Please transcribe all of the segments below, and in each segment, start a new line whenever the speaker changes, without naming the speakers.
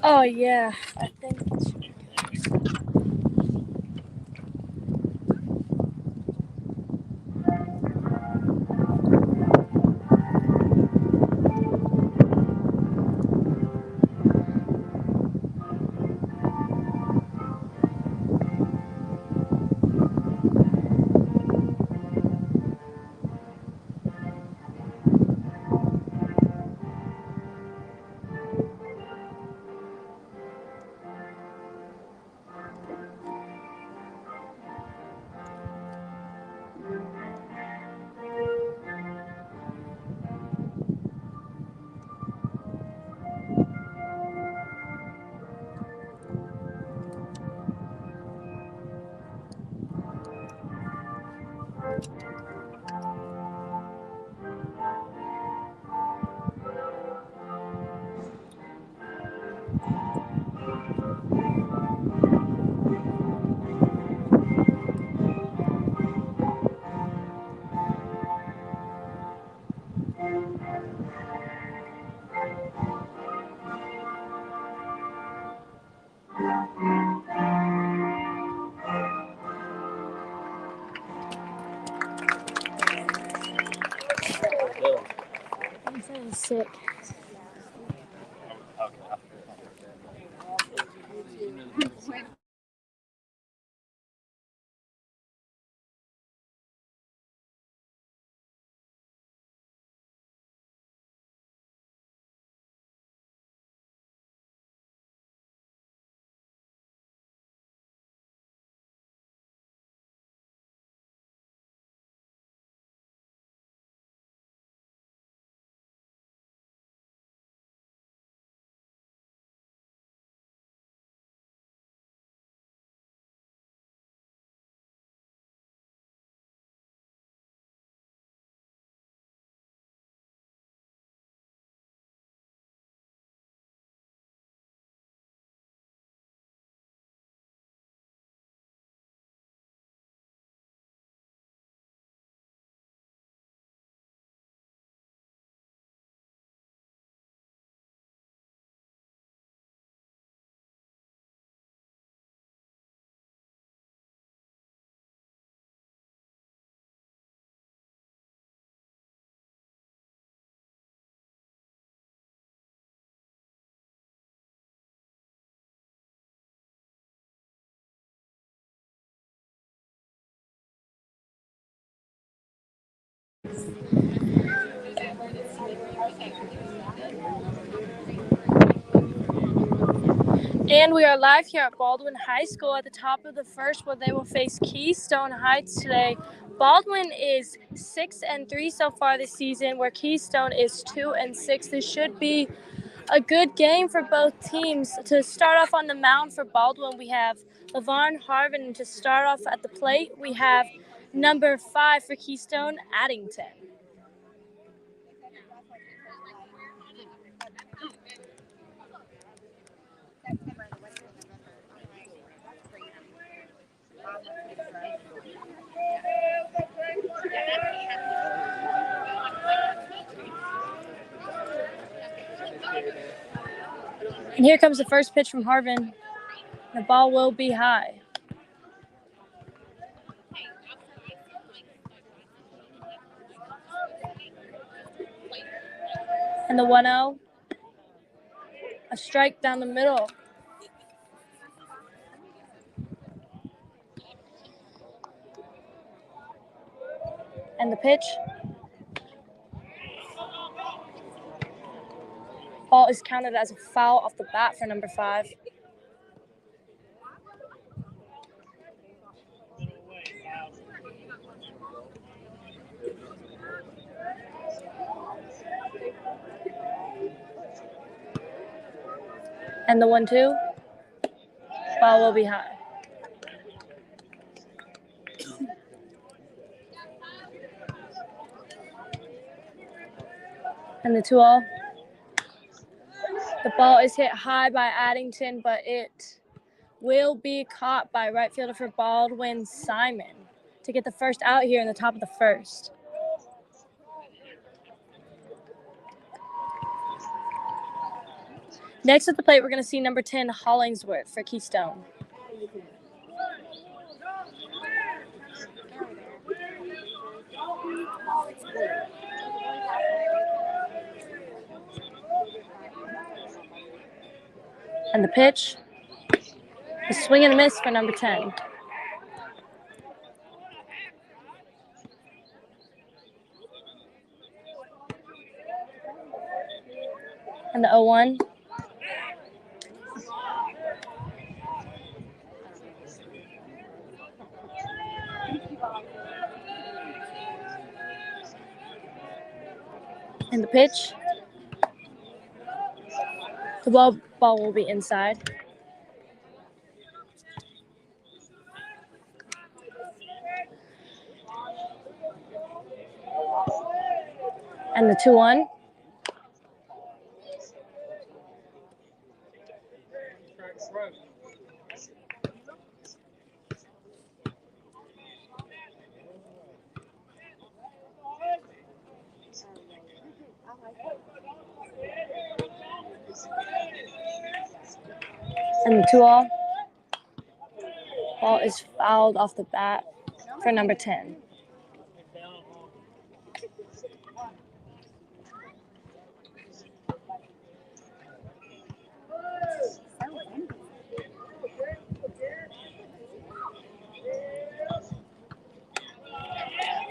Oh, yeah. I think that should be good. I'm feeling sick. And we are live here at Baldwin High School at the top of the first, where they will face Keystone Heights today. Baldwin is 6-3 so far this season, where Keystone is 2-6. This should be a good game for both teams. To start off on the mound for Baldwin, we have LaVarn Harvin. And to start off at the plate, we have number 5 for Keystone, Addington. And here comes the first pitch from Harvin. The ball will be high. And the 1-0, a strike down the middle. And the pitch. Ball is counted as a foul off the bat for number 5. And the 1-2, ball will be high. And the 2-0. The ball is hit high by Addington, but it will be caught by right fielder for Baldwin, Simon, to get the first out here in the top of the first. Next at the plate, we're going to see number 10, Hollingsworth for Keystone. And the pitch, a swing and a miss for number 10. And the 0-1. And the pitch, the ball will be inside. And the 2-1. And the 2-all. Ball is fouled off the bat for number 10.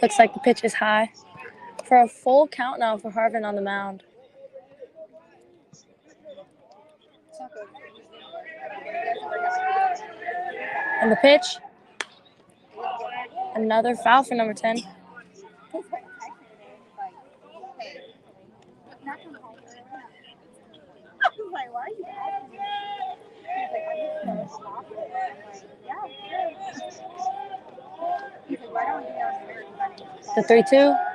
Looks like the pitch is high for a full count now for Harvin on the mound. And the pitch, another foul for number 10. The 3-2.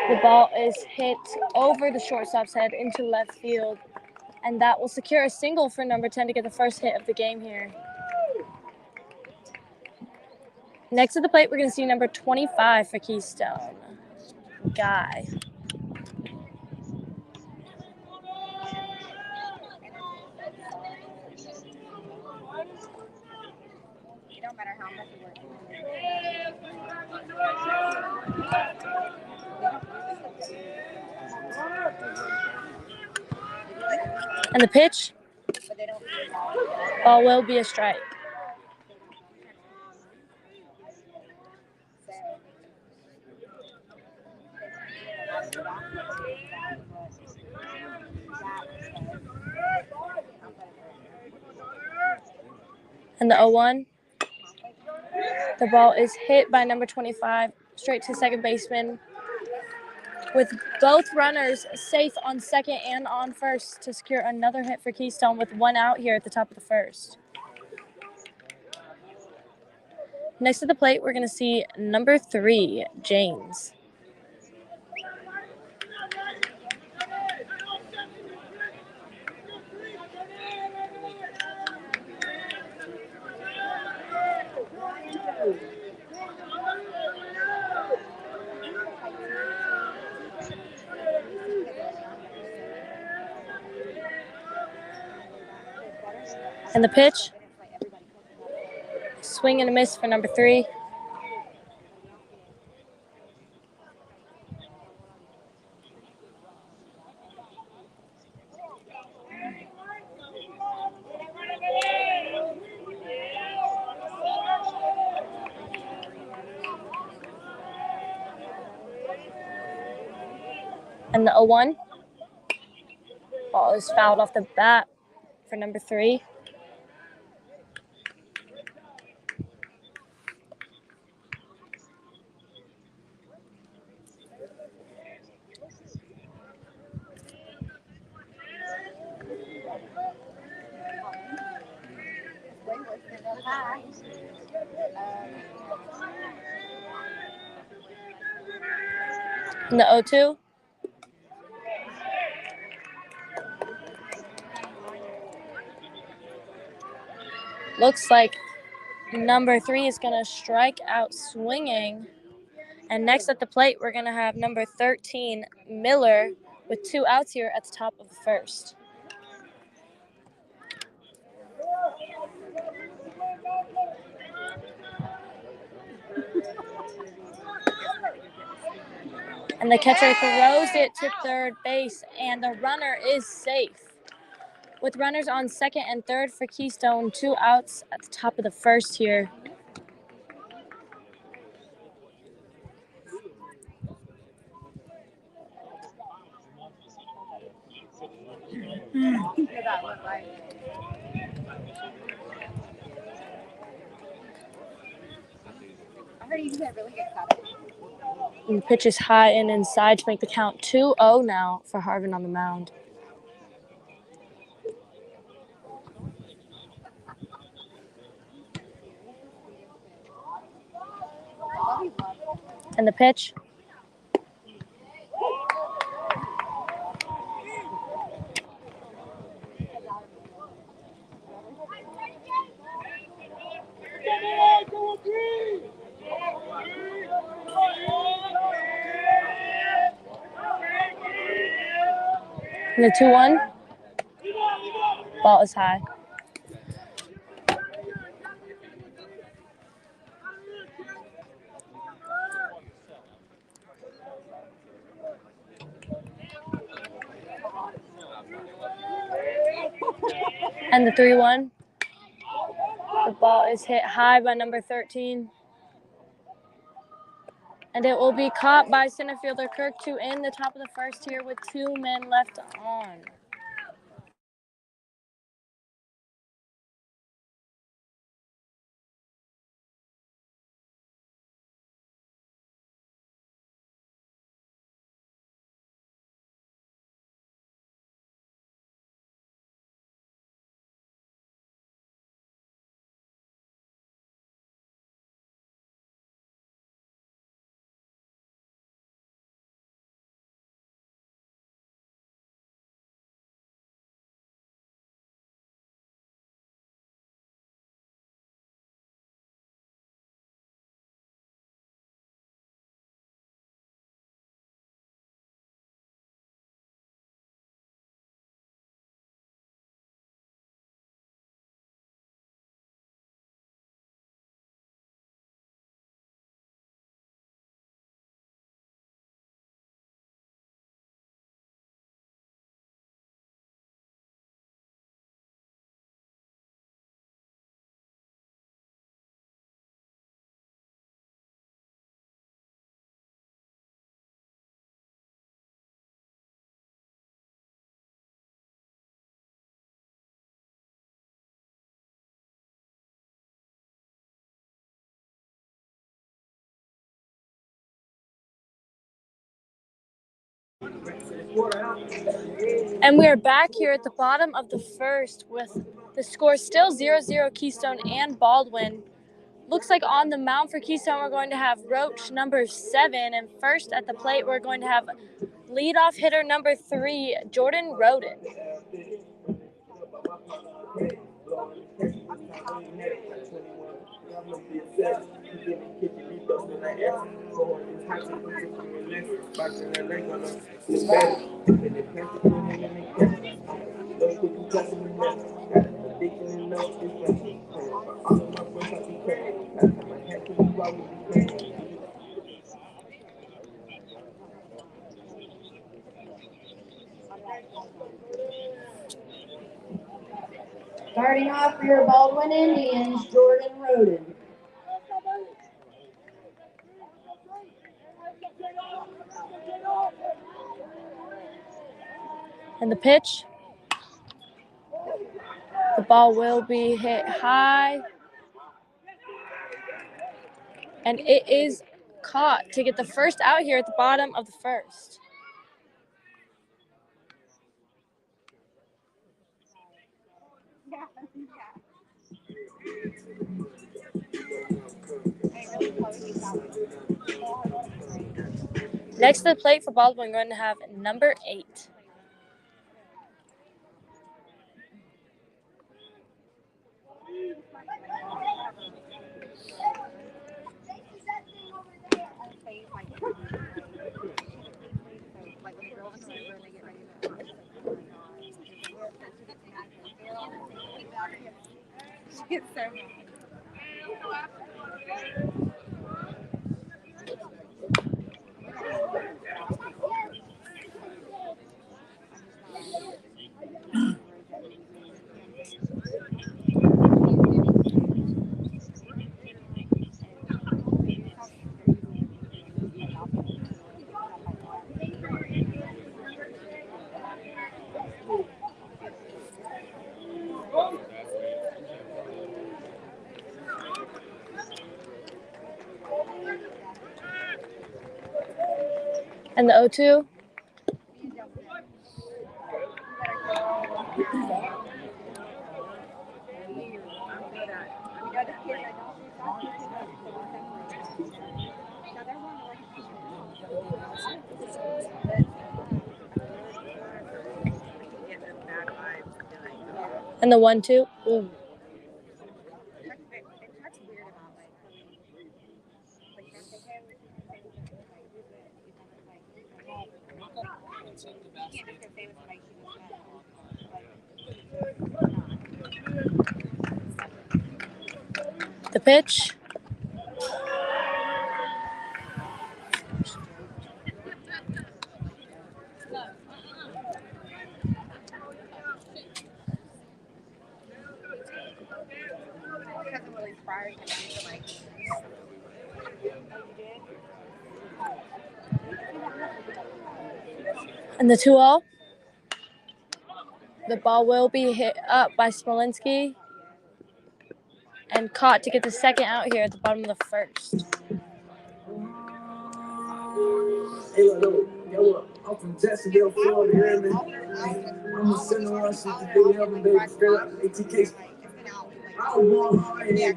The ball is hit over the shortstop's head into left field, and that will secure a single for number 10 to get the first hit of the game here. Next to the plate, we're going to see number 25 for Keystone, Guy. And the pitch, ball will be a strike. And the 0-1. The ball is hit by number 25 straight to second baseman, with both runners safe on second and on first to secure another hit for Keystone with one out here at the top of the first. Next to the plate, we're going to see number 3, James. And the pitch, swing and a miss for number 3. And the 0-1. Ball is fouled off the bat for number 3. And the 0-2. Looks like number 3 is going to strike out swinging. And next at the plate, we're going to have number 13, Miller, with 2 outs here at the top of the first. And the catcher throws it to third base, and the runner is safe. With runners on second and third for Keystone, 2 outs at the top of the first here. And the pitch is high and inside to make the count 2-0 now for Harvin on the mound. And the pitch. And the 2-1. Ball is high. And the 3-1. The ball is hit high by number 13. And it will be caught by center fielder Kirk to end the top of the first here with 2 men left on. And we are back here at the bottom of the first with the score still 0-0 Keystone and Baldwin. Looks like on the mound for Keystone we're going to have Roach number 7, and first at the plate we're going to have leadoff hitter number 3, Jordan Roden.
Starting off for your Baldwin Indians, Jordan Roden.
And the pitch. The ball will be hit high. And it is caught to get the first out here at the bottom of the first. Next to the plate for Baldwin, we're going to have number 8. And the 0-2. And the 1-2. Ooh. The pitch. And the 2-0. The ball will be hit up by Smolinski and caught to get the second out here at the bottom of the first.
Hey, look, I'm from Jacksonville, Florida, you hear me? I'm a center rush to the big heaven, baby, straight out ATK. I was born hard headed.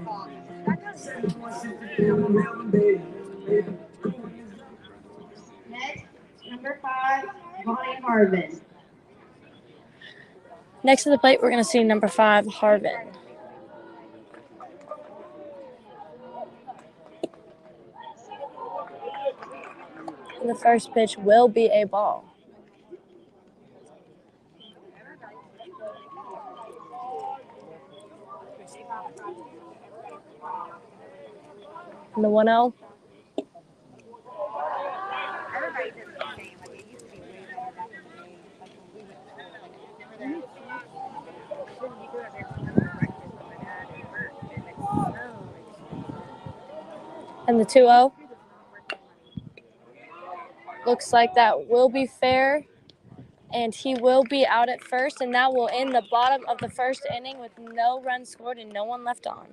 Next, number 5, Bonnie Harvin.
Next to the plate, we're going to see number 5, Harvin. And the first pitch will be a ball. And the 1-0. And the 2-0. Looks like that will be fair. And he will be out at first, and that will end the bottom of the first inning with no runs scored and no one left on.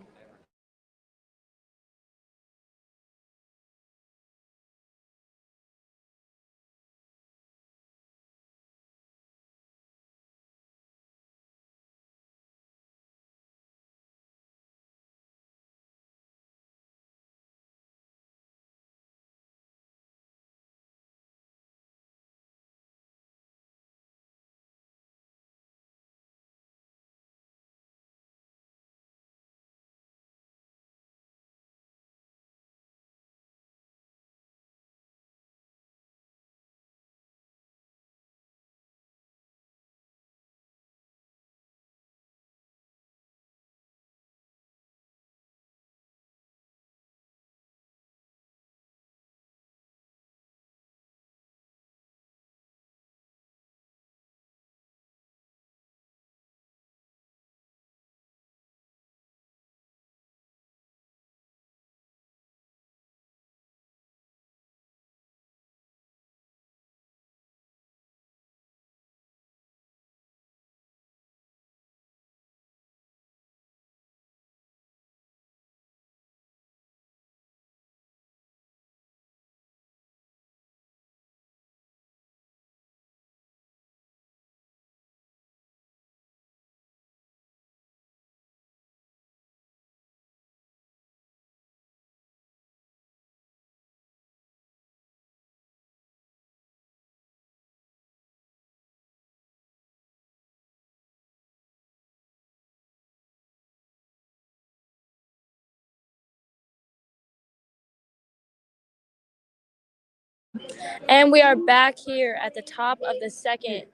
And we are back here at the top of the second.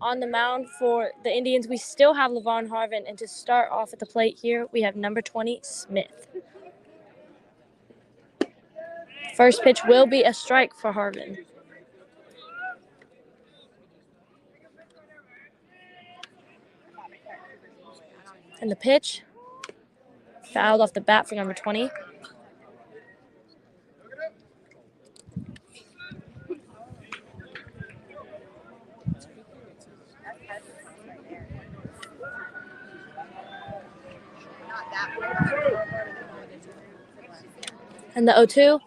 On the mound for the Indians, we still have LaVon Harvin. And to start off at the plate here, we have number 20, Smith. First pitch will be a strike for Harvin. And the pitch, fouled off the bat for number 20. And the 0-2.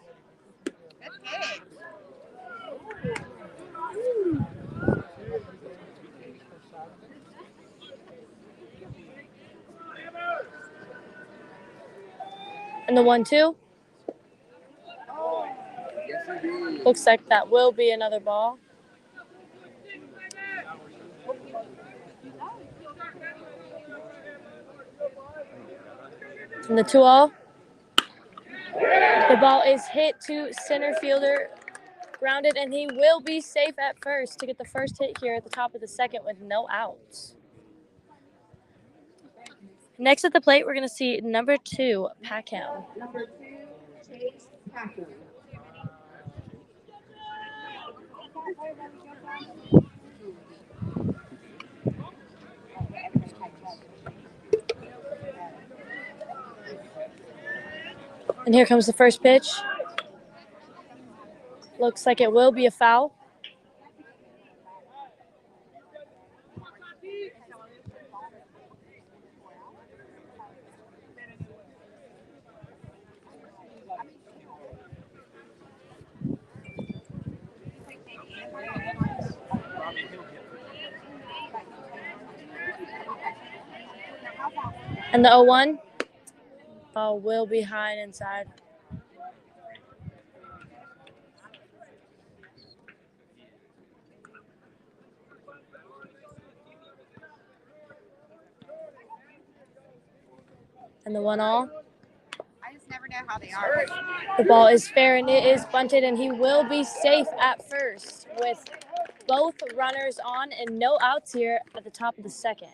And the 1-2. Looks like that will be another ball. And the 2-0. The ball is hit to center fielder, grounded, and he will be safe at first to get the first hit here at the top of the second with no outs. Next at the plate, we're going to see number 2, Packham.
Number 2, Chase Packer.
And here comes the first pitch. Looks like it will be a foul. And the 0-1. Ball will be high and inside. And the 1-0.
I just never know how they are.
The ball is fair and it is bunted, and he will be safe at first with both runners on and no outs here at the top of the second.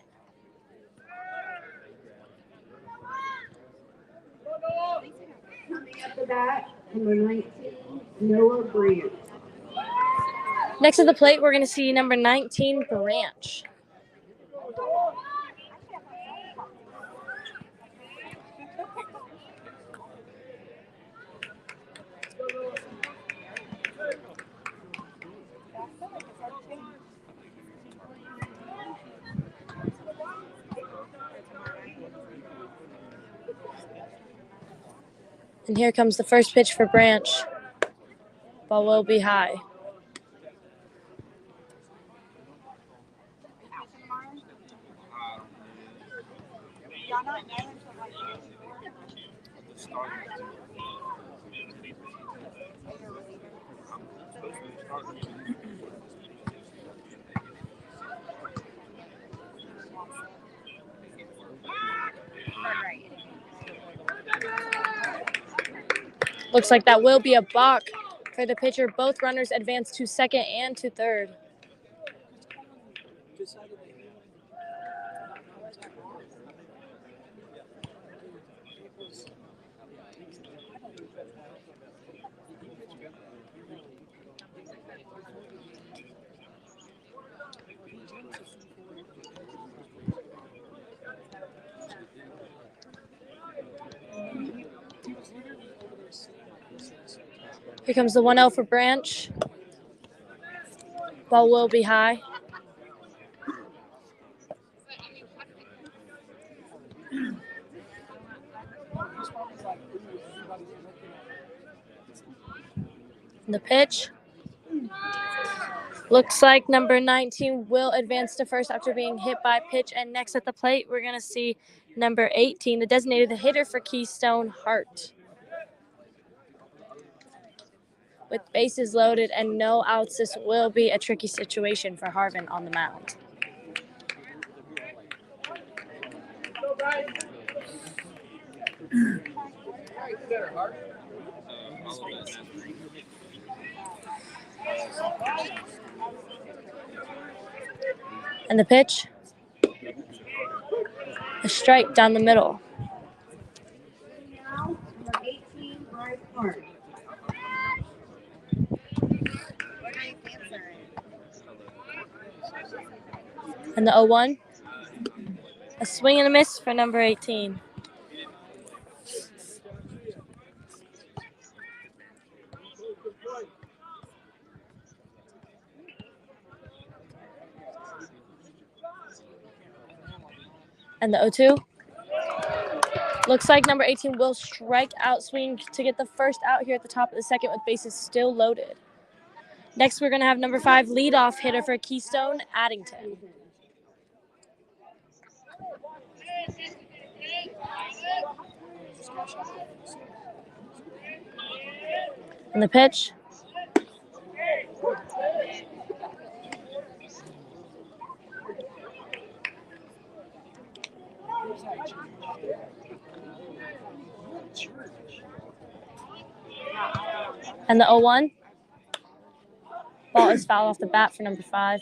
Coming up the bat, number 19, Noah Branch.
Next at the plate, we're going to see number 19, Branch. And here comes the first pitch for Branch. Ball will be high. Looks like that will be a balk for the pitcher. Both runners advance to second and to third. Here comes the 1-0 for Branch. Ball will be high. And the pitch. Looks like number 19 will advance to first after being hit by pitch. And next at the plate, we're going to see number 18, the designated hitter for Keystone, Hart. With bases loaded and no outs, this will be a tricky situation for Harvin on the mound. And the pitch. A strike down the middle.
Now, number 18, Bryce Hart.
And the 0-1. A swing and a miss for number 18. And the 0-2. Looks like number 18 will strike out, swing to get the first out here at the top of the second with bases still loaded. Next, we're going to have number 5 leadoff hitter for Keystone, Addington. And the pitch. And the 0-1. Ball is fouled off the bat for number 5.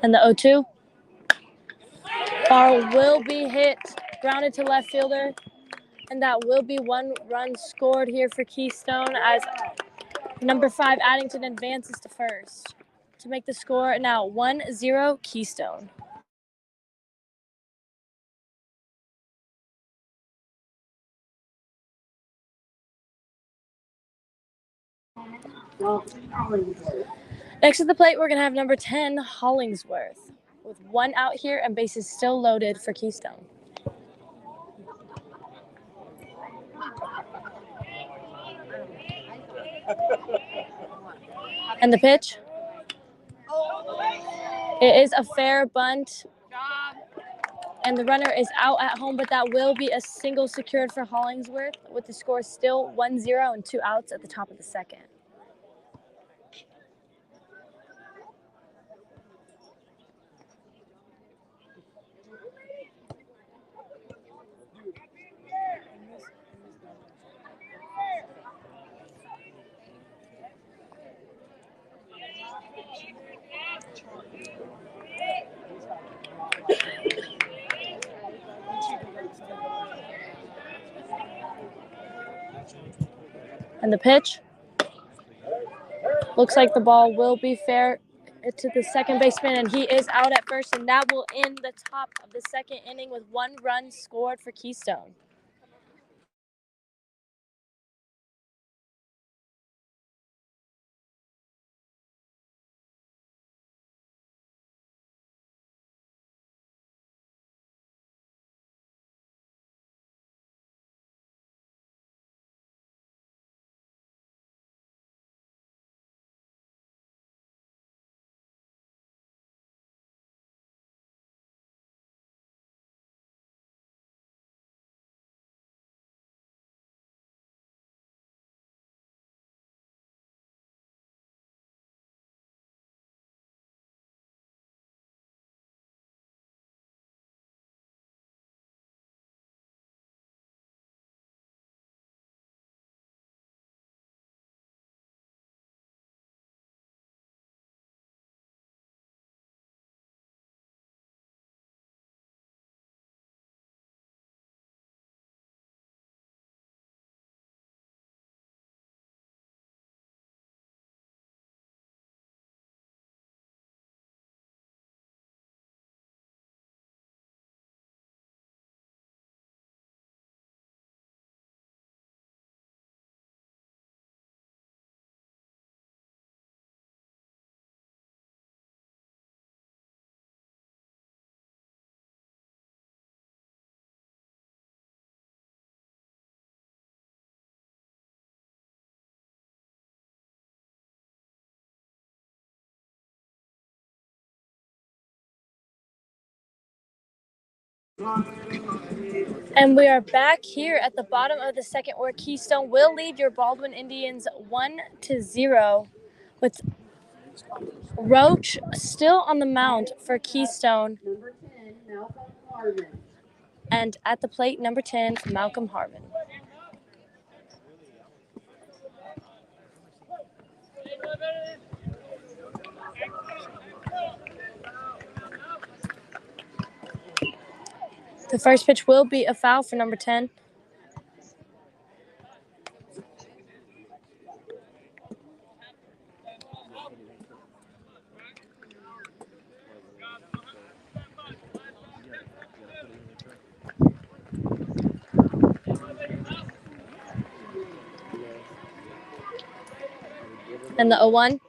And the 0-2. Ball will be hit, grounded to left fielder, and that will be 1 run scored here for Keystone as number 5 Addington advances to first to make the score now 1-0 Keystone. Next at the plate, we're going to have number 10 Hollingsworth with 1 out here and bases still loaded for Keystone. And the pitch. It is a fair bunt. And the runner is out at home, but that will be a single secured for Hollingsworth with the score still 1-0 and 2 outs at the top of the second. And the pitch. Looks like the ball will be fair to the second baseman, and he is out at first, and that will end the top of the second inning with 1 run scored for Keystone. And we are back here at the bottom of the second where Keystone will lead your Baldwin Indians 1-0 with Roach still on the mound for Keystone.
Number 10, Malcolm Harvin.
And at the plate, number 10, Malcolm Harvin. The first pitch will be a foul for number 10. And the 0-1.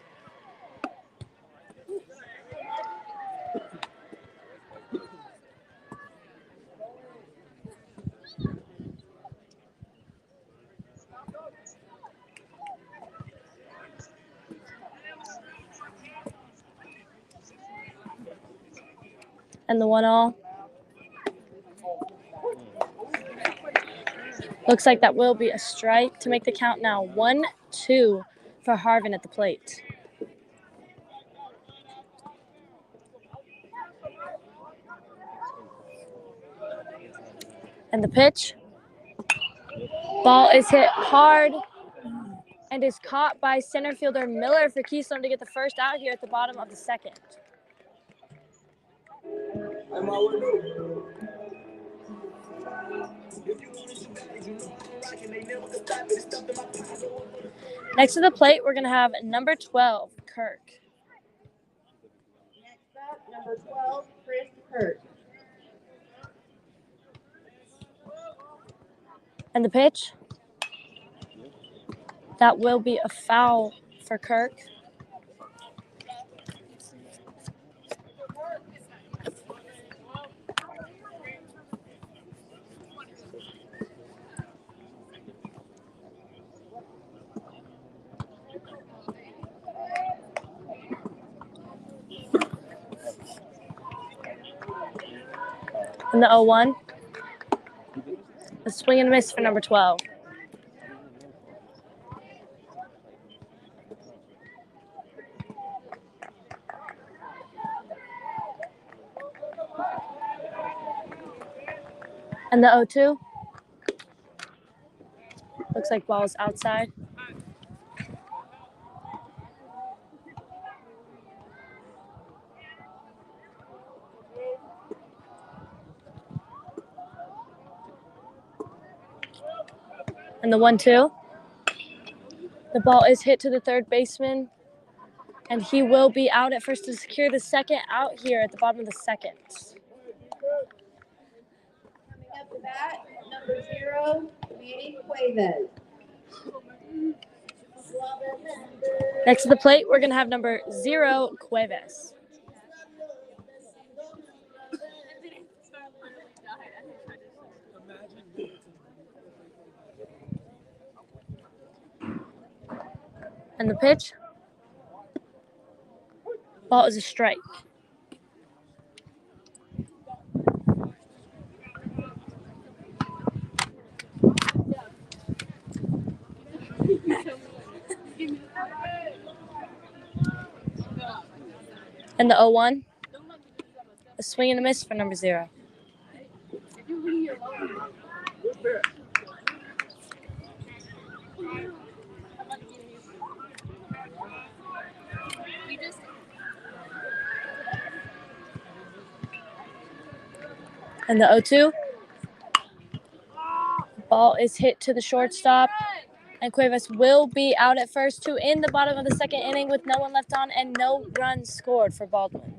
And the 1-0. Looks like that will be a strike to make the count now 1-2 for Harvin at the plate. And the pitch. Ball is hit hard and is caught by center fielder Miller for Keystone to get the first out here at the bottom of the second. Next to the plate, we're going to have number 12, Kirk.
Next up, number 12, Chris Kirk.
And the pitch. That will be a foul for Kirk. And the 0-1. A swing and a miss for number 12. And the 0-2. Looks like ball's outside. And the 1-2. The ball is hit to the third baseman, and he will be out at first to secure the second out here at the bottom of the second.
Coming up to bat, number 0, Manny Cuevas.
Next to the plate, we're going to have number 0, Cuevas. And the pitch. Ball is a strike. And the 0-1. A swing and a miss for number 0. And the 0-2. Ball is hit to the shortstop, and Cuevas will be out at first to end the bottom of the second inning with no one left on and no runs scored for Baldwin.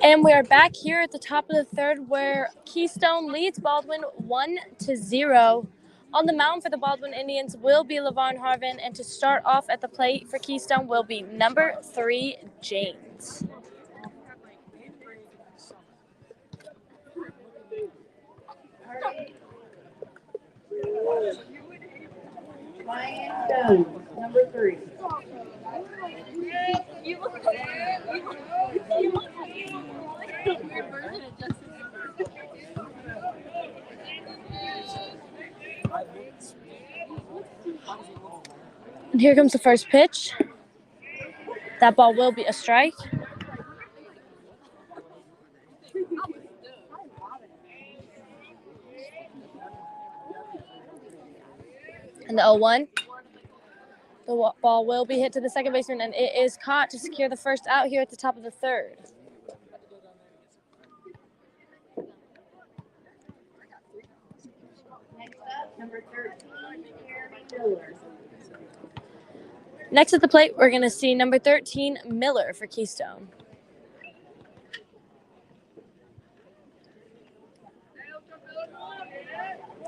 And we are back here at the top of the third where Keystone leads Baldwin 1-0. On the mound for the Baldwin Indians will be LaVarn Harvin, and to start off at the plate for Keystone will be number 3, James.
Ryan Jones, number 3.
And here comes the first pitch. That ball will be a strike. And the 0-1. The ball will be hit to the second baseman, and it is caught to secure the first out here at the top of the third.
Next up, number 13, Miller.
Next at the plate, we're going to see number 13, Miller for Keystone.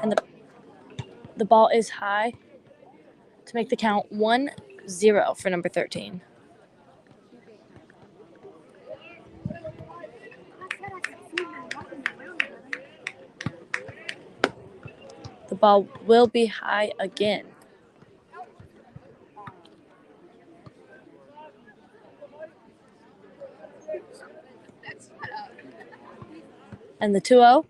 And the ball is high to make the count 1-0 for number 13. The ball will be high again. And the 2-0.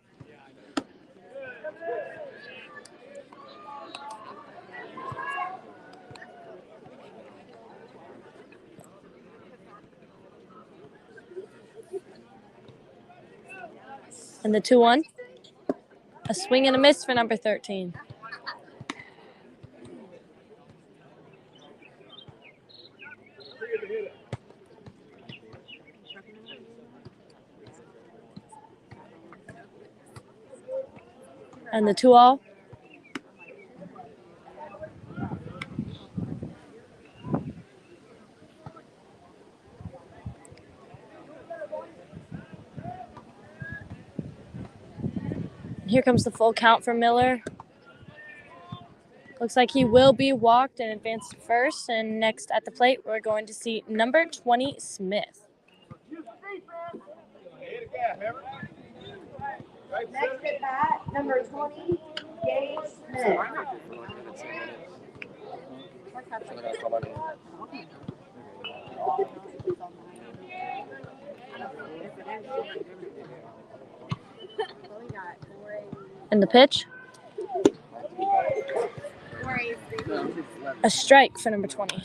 And the 2-1. A swing and a miss for number 13. And the 2-0. Here comes the full count for Miller. Looks like he will be walked and advanced to first. And next at the plate, we're going to see number 20, Smith.
Next at bat, number 20, Gage Smith.
And the pitch? A strike for number 20.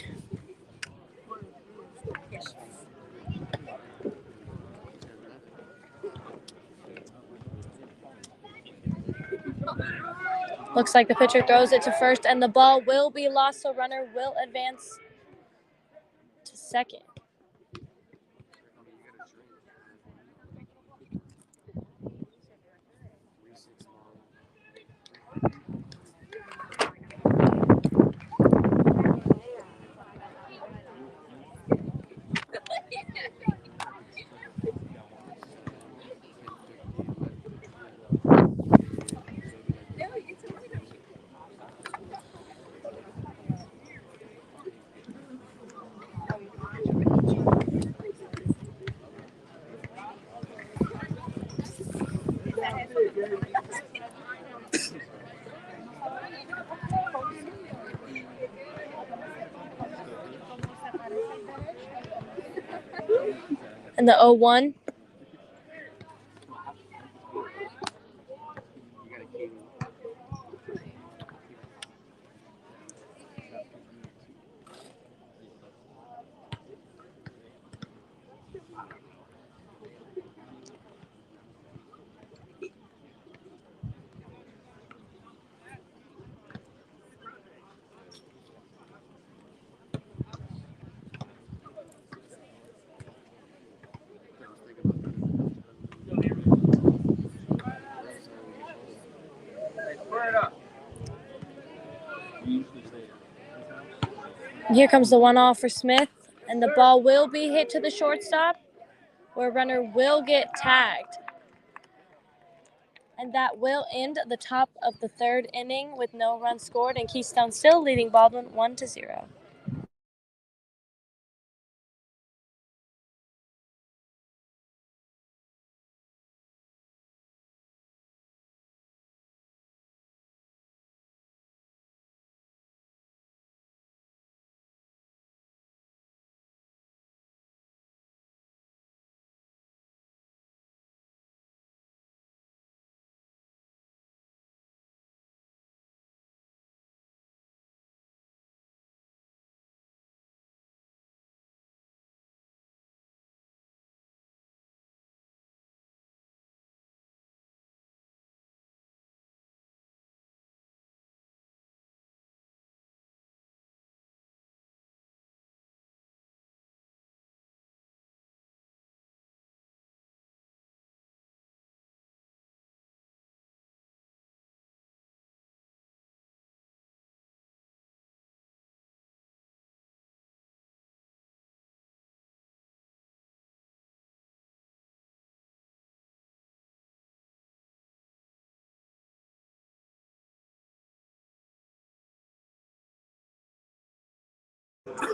Looks like the pitcher throws it to first, and the ball will be lost, so runner will advance to second. And the 0-1. Here comes the 1-off for Smith, and the ball will be hit to the shortstop. where a runner will get tagged. And that will end the top of the third inning with no runs scored, and Keystone still leading Baldwin 1-0.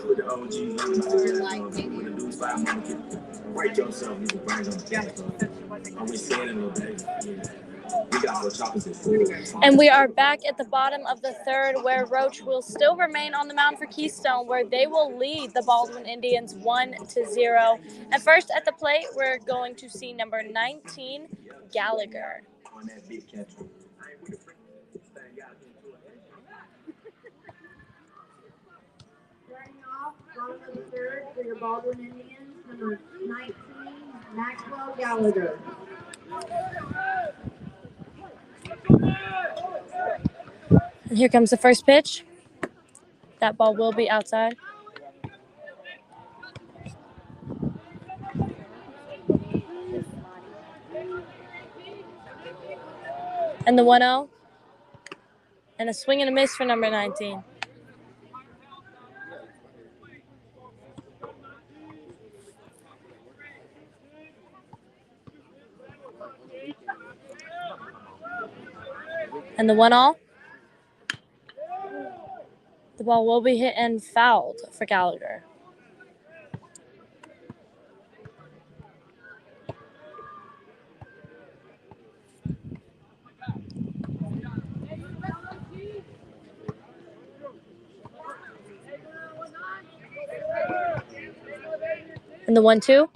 With the OGs, when the dudes five months, break yourself, you can bring them. I wish saying it a little bit. We got the choppers at full.
And we are back at the bottom of the third, where Roach will still remain on the mound for Keystone, where they will lead the Baldwin Indians 1-0. And first at the plate, we're going to see number 19, Gallagher.
On that big catch.
Starting off, bottom of the third for your Baldwin Indians, number 19, Maxwell Gallagher.
And here comes the first pitch. That ball will be outside. And the 1-0. And a swing and a miss for number 19. And the 1-0. The ball will be hit and fouled for Gallagher. And the 1-2.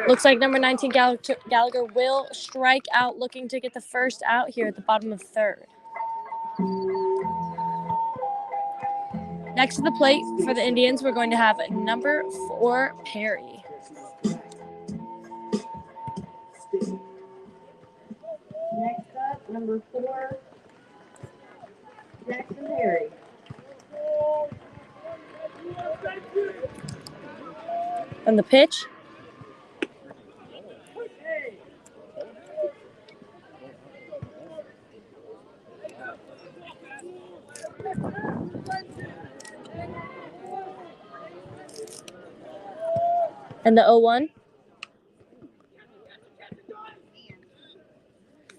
Looks like number 19 Gallagher will strike out, looking to get the first out here at the bottom of third. Next to the plate for the Indians, we're going to have number 4, Perry.
Next up, number 4, Jackson Perry.
And the pitch. And the 0-1.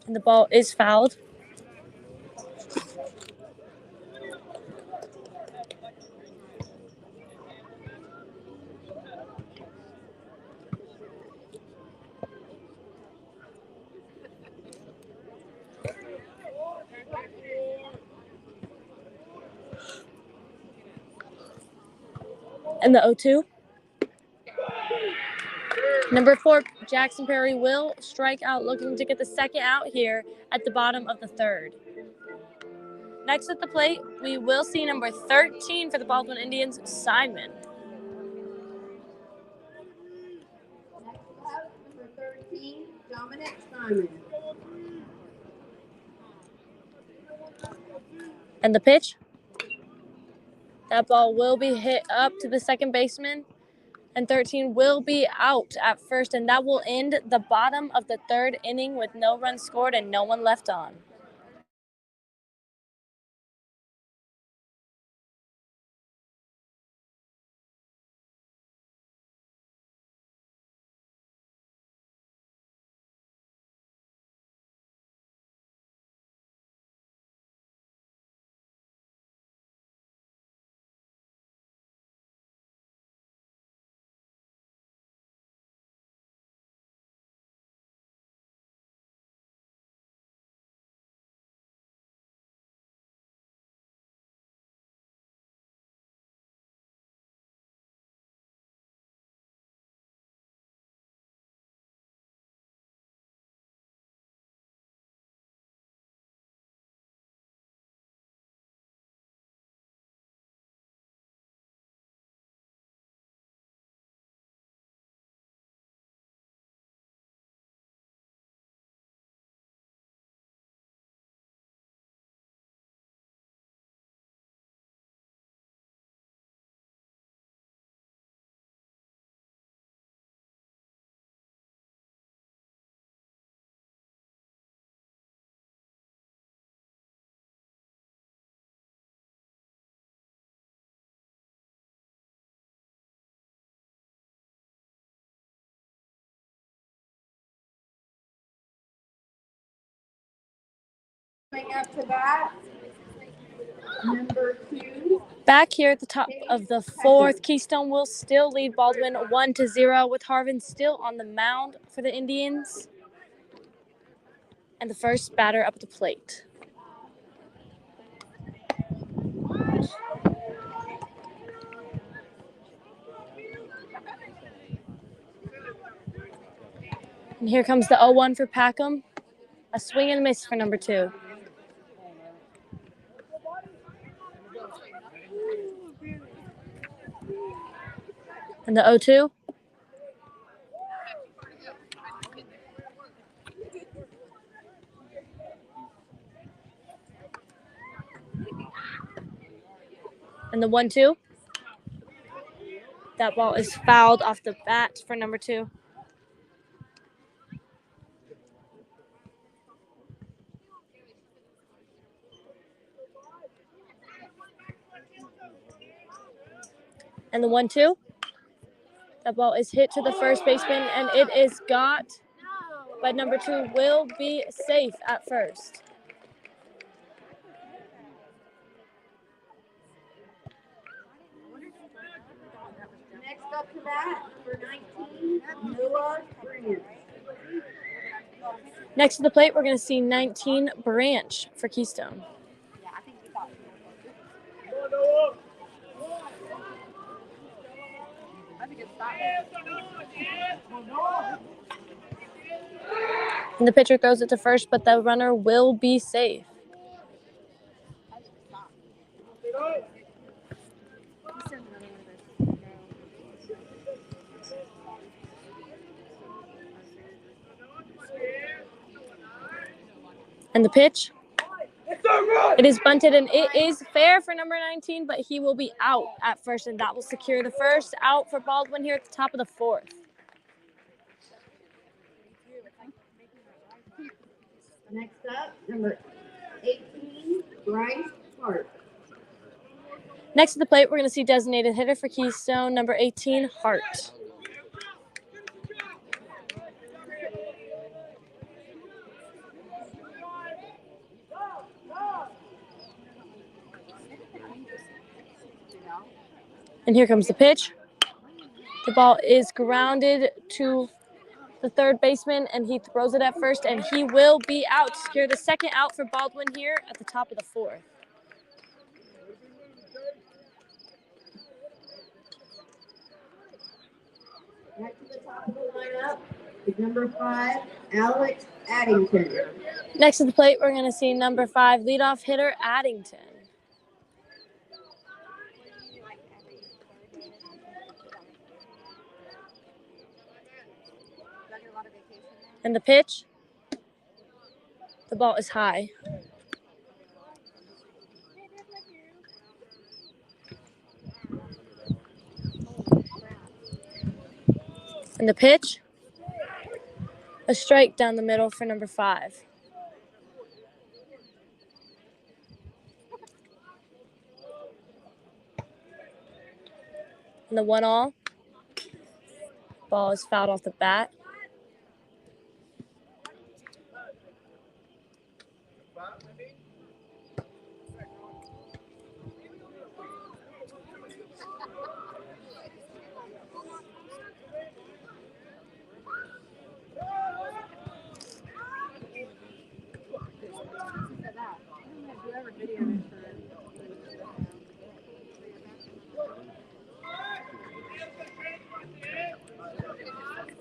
And the ball is fouled. And the 0-2. Number 4, Jackson Perry will strike out, looking to get the second out here at the bottom of the third. Next at the plate, we will see number 13 for the Baldwin Indians, Simon.
Next up, number 13, Dominic Simon.
And the pitch. That ball will be hit up to the second baseman, and 13 will be out at first, and that will end the bottom of the third inning with no runs scored and no one left on.
Coming up to bat, number 2.
Back here at the top of the fourth, Keystone will still lead Baldwin 1-0 with Harvin still on the mound for the Indians. And the first batter up at the plate. And here comes the 0-1 for Packham. A swing and miss for number 2. And the 0-2. And the 1-2. That ball is fouled off the bat for number 2. And the 1-2. That ball is hit to the first baseman, and it is got. But number 2 will be safe at first.
Next up to bat, number 19, Noah Branch.
Next to the plate, we're going to see 19 Branch for Keystone. And the pitcher throws it to first, but the runner will be safe. And the pitch. It is bunted, and it is fair for number 19, but he will be out at first, and that will secure the first out for Baldwin here at the top of the fourth.
Next up, number 18, Bryce Hart.
Next to the plate, we're going to see designated hitter for Keystone, number 18, Hart. And here comes the pitch. The ball is grounded to the third baseman, and he throws it at first, and he will be out to secure the second out for Baldwin here at the top of the fourth.
Next to the top of the lineup is number 5, Alex Addington.
Next to the plate, we're going to see number 5, leadoff hitter Addington. And the pitch, the ball is high. And the pitch, a strike down the middle for number 5. And the 1-0, ball is fouled off the bat.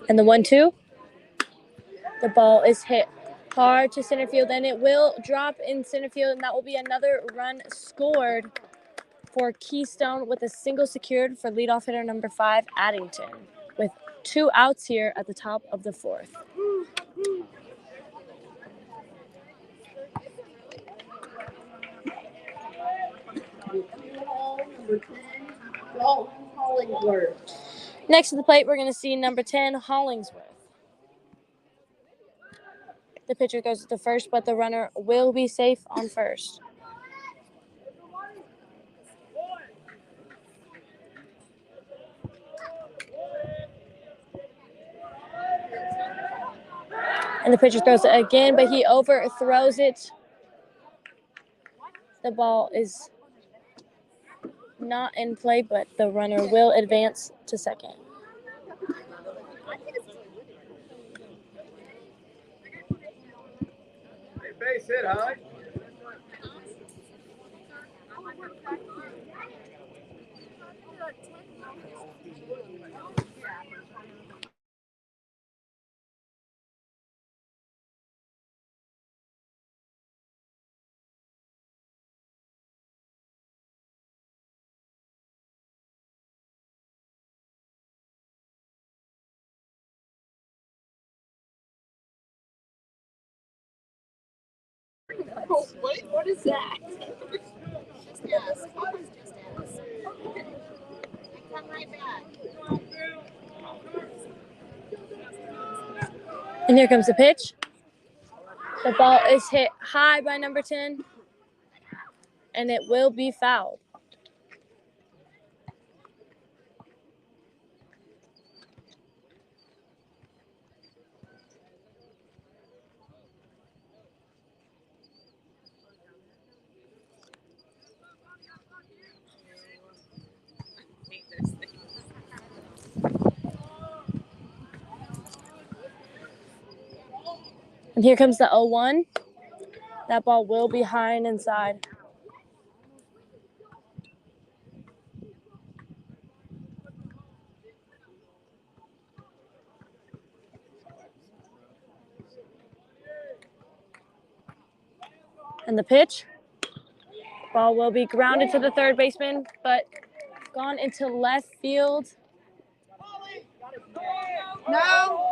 And the 1-2, the ball is hit hard to center field, and it will drop in center field, and that will be another run scored for Keystone with a single secured for leadoff hitter number 5, Addington, with 2 outs here at the top of the fourth.
Number 10, Dalton Hollingsworth.
Next to the plate, we're going to see number 10, Hollingsworth. The pitcher goes to first, but the runner will be safe on first. And the pitcher throws it again, but he overthrows it The ball is not in play, but the runner will advance to second.
Base hit, Holly.
What is that?
Just ask. Always just ask. And come right back.
And here comes the pitch. The ball is hit high by number 10, and it will be fouled. And here comes the 0-1. That ball will be high and inside. And the pitch. Ball will be grounded to the third baseman, but gone into left field.
No.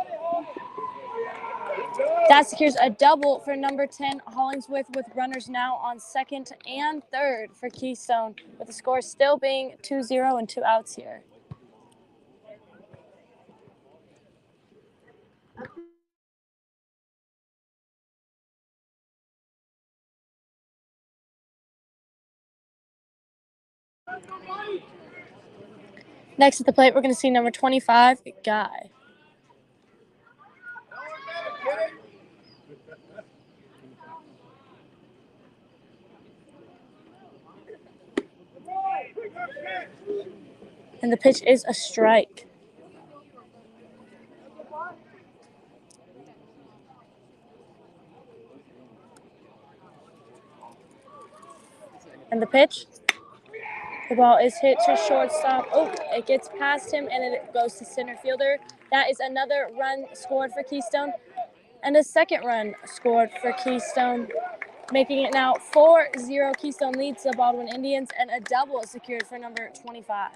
That secures a double for number 10, Hollingsworth, with runners now on second and third for Keystone, with the score still being 2-0 and 2 outs here. Next at the plate, we're going to see number 25, Guy. And the pitch is a strike. And the pitch. The ball is hit to shortstop. Oh, it gets past him and it goes to center fielder. That is another run scored for Keystone and a second run scored for Keystone, making it now 4-0. Keystone leads the Baldwin Indians, and a double is secured for number 25.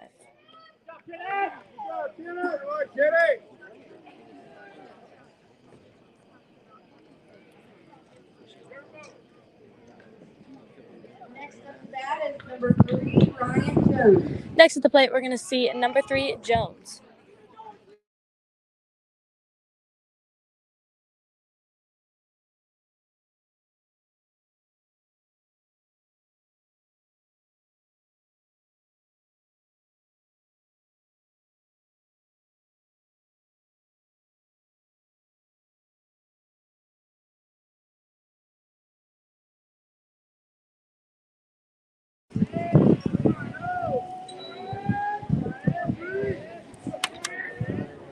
Next up to bat is number 3, Ryan Jones.
Next at the plate, we're going to see number 3, Jones.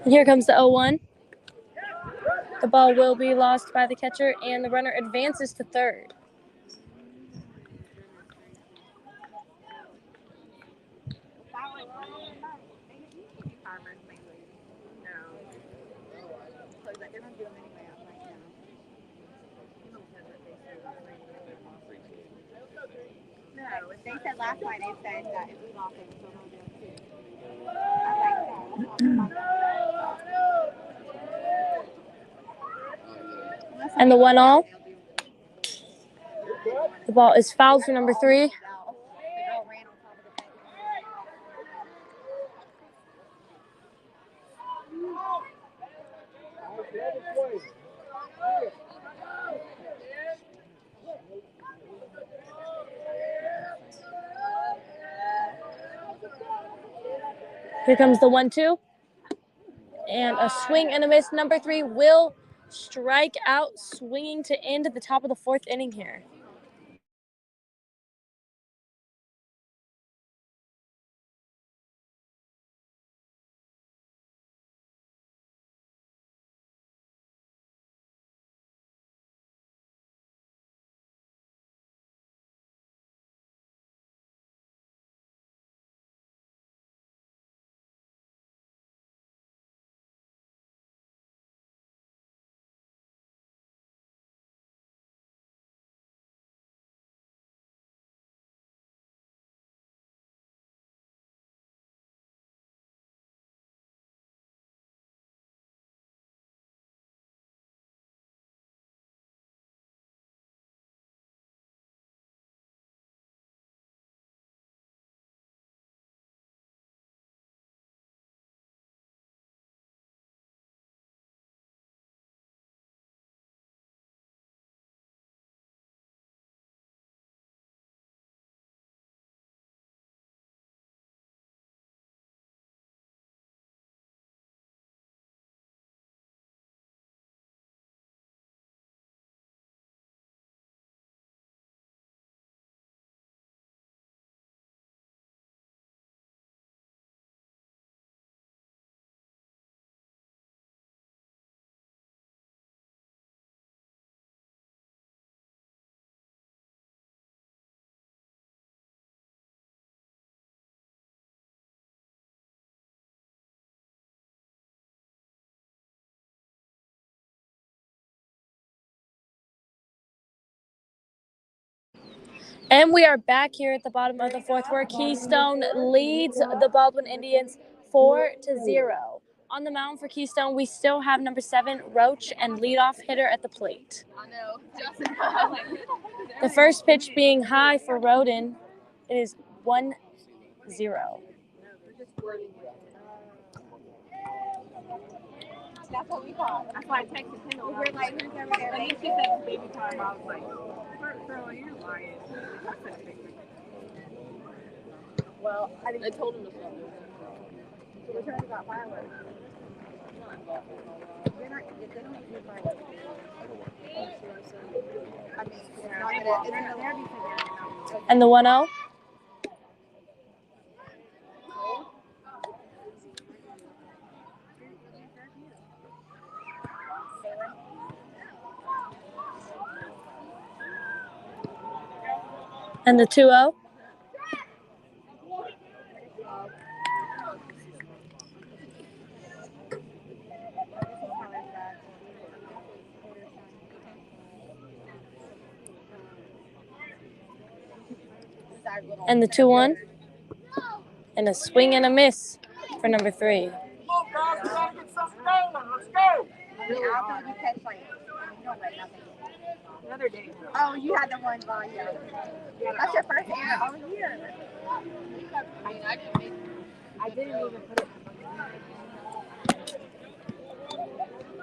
And here comes the 0-1. The ball will be lost by the catcher, and the runner advances to third.
No, they said last night. They said that if we lost, it was still going to do it too.
And the 1-0. The ball is fouled for number 3. Here comes the 1-2. And a swing and a miss. Number 3 will strike out, swinging to end at the top of the 4th inning here. And we are back here at the bottom of the fourth, where Keystone leads the Baldwin Indians 4-0. On the mound for Keystone, we still have number 7, Roach, and leadoff hitter at the plate. The first pitch being high for Roden. It is 1-0.
That's what we call it. That's why I texted Kendall. We're like, who's over there? She said baby time. I was like, girl, you're lying. Well, I think I told him to stop. So we're talking about fireworks. They don't do fireworks. I mean, they're decent.
And the 1-0. And the 2-0. And the 2-1. And a swing and a miss for number 3.
Come on, guys, we gotta get something going. Let's go.
Really, I thought you catch like nothing. The other day. Oh, you had the one ball, yeah. That's your first error all year. I mean, I didn't even put it.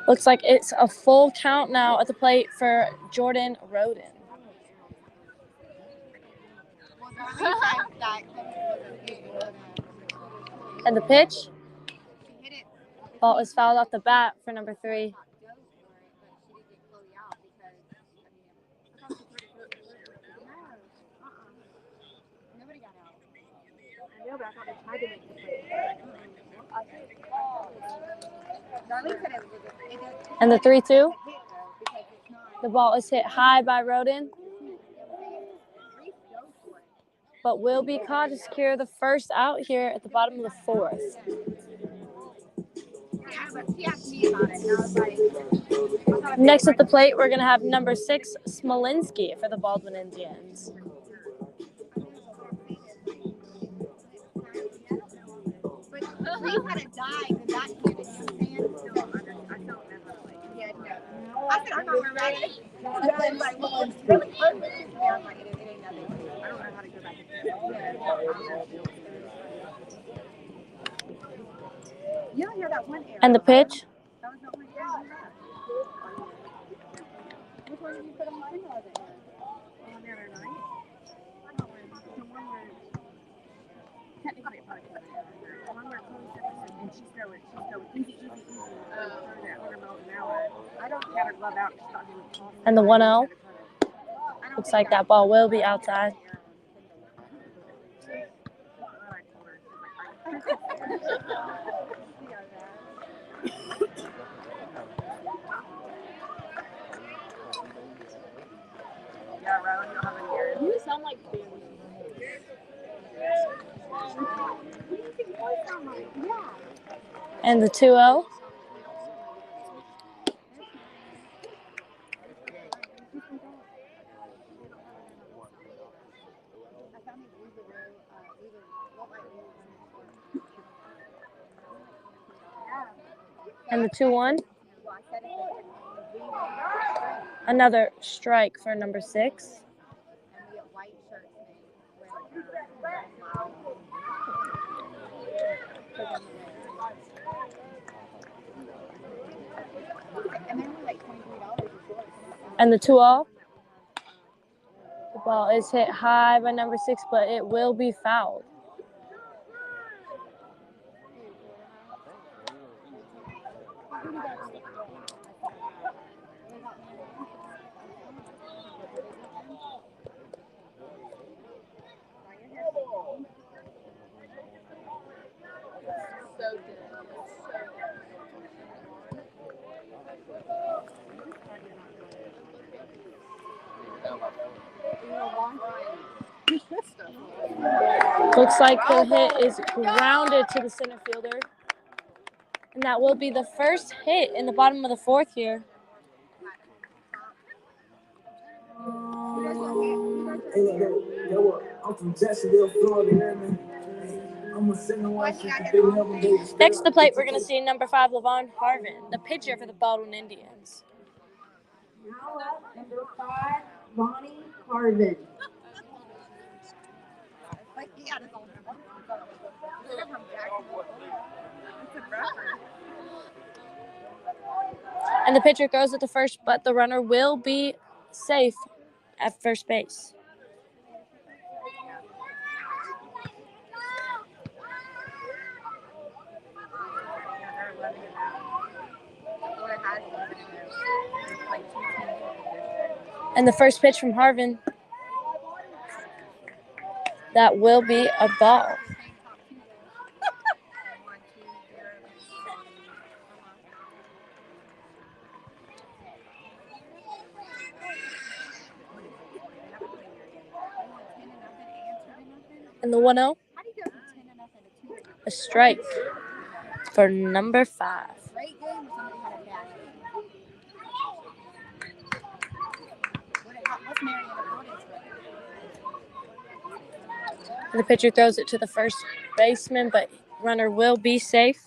Looks like it's a full count now at the plate for Jordan Roden. And the pitch. Ball is fouled off the bat for number 3. And the 3-2. The ball is hit high by Roden, but will be caught to secure the first out here at the bottom of the 4th. Next at the plate, we're going to have number 6, Smolinski, for the Baldwin Indians.
I said, I'm not ready.
And the pitch.
Which one did you put on the window of it? On the other night? The one where, technically it probably could have been the one where Chloe said, and she's going easy. At 100 miles an hour. I don't have her glove out. She thought he was awesome.
And the 1-0. Looks like that ball will be outside.
Yeah, Riley, you don't have any ears.
You sound like Bailey. And the 2-0. And the 2-1. Another strike for number 6. And the 2-0. The ball is hit high by number 6, but it will be fouled. Looks like the hit is grounded to the center fielder. And that will be the first hit in the bottom of the 4th here.
Yeah, well, I'm from Jacksonville, Florida, you hear me? I'm a single one.
Next to the plate, we're going to see number 5, Lavon Harvin, the pitcher for the Baldwin Indians.
Now up, number 5, Ronnie Harvin.
And the pitcher throws it to first, but the runner will be safe at first base. And the first pitch from Harvin, that will be a ball. And the 1-0, a strike for number 5. And the pitcher throws it to the first baseman, but runner will be safe.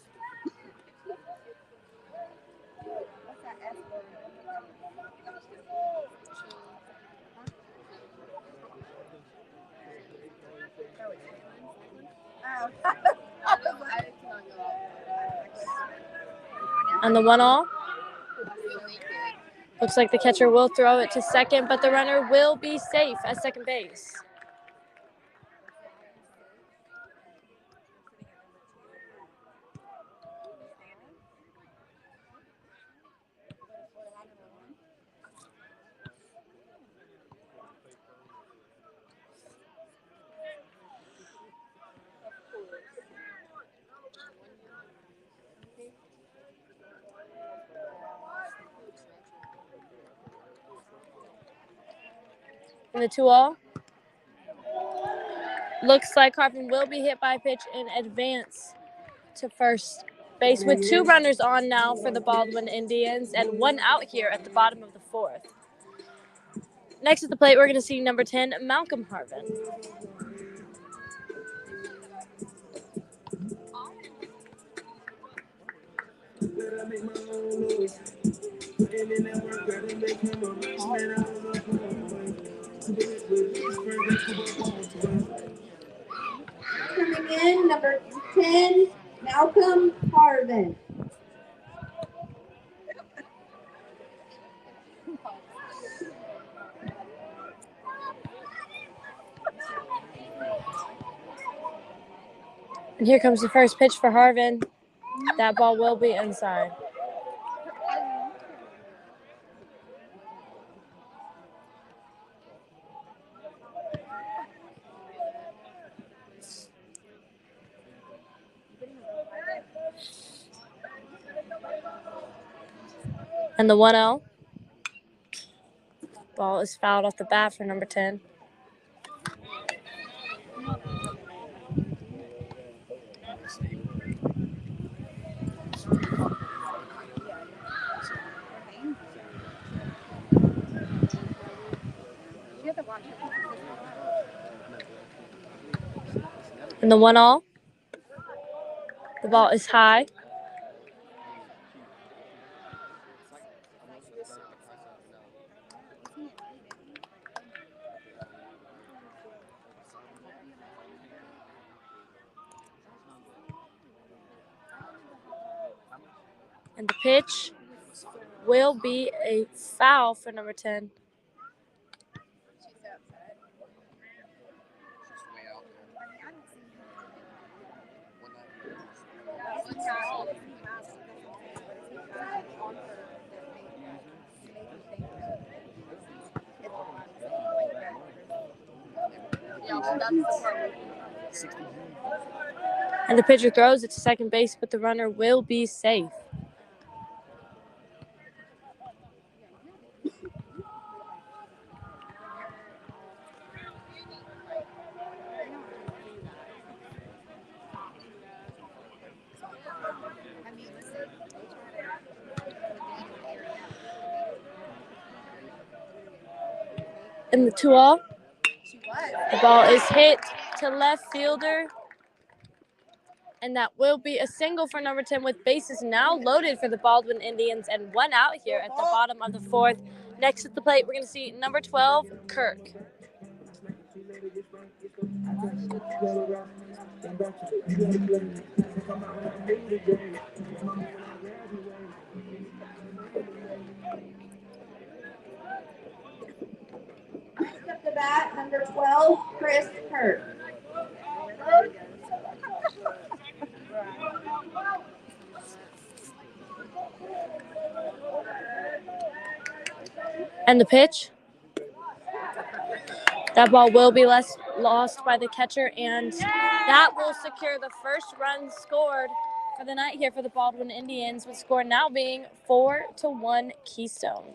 On the 1-0, looks like the catcher will throw it to second, but the runner will be safe at second base. And the 2-0, looks like Harvin will be hit by a pitch and advance to first base with 2 runners on now for the Baldwin Indians and 1 out here at the bottom of the 4th. Next at the plate, we're going to see number 10, Malcolm Harvin.
Coming in, number 10, Malcolm Harvin.
And here comes the first pitch for Harvin. That ball will be inside. And the 1-0, ball is fouled off the bat for number 10. And the 1-0, the ball is high. And the pitch will be a foul for number 10. And the pitcher throws it to second base, but the runner will be safe. And the 2-0, The ball is hit to left fielder. And that will be a single for number 10 with bases now loaded for the Baldwin Indians and one out here at the bottom of the fourth. Next at the plate, we're going to see number 12, Kirk.
Next up the bat, number 12, Chris Kirk.
And the pitch. That ball will be lost by the catcher, and that will secure the first run scored for the night here for the Baldwin Indians, with score now being 4-1 Keystone.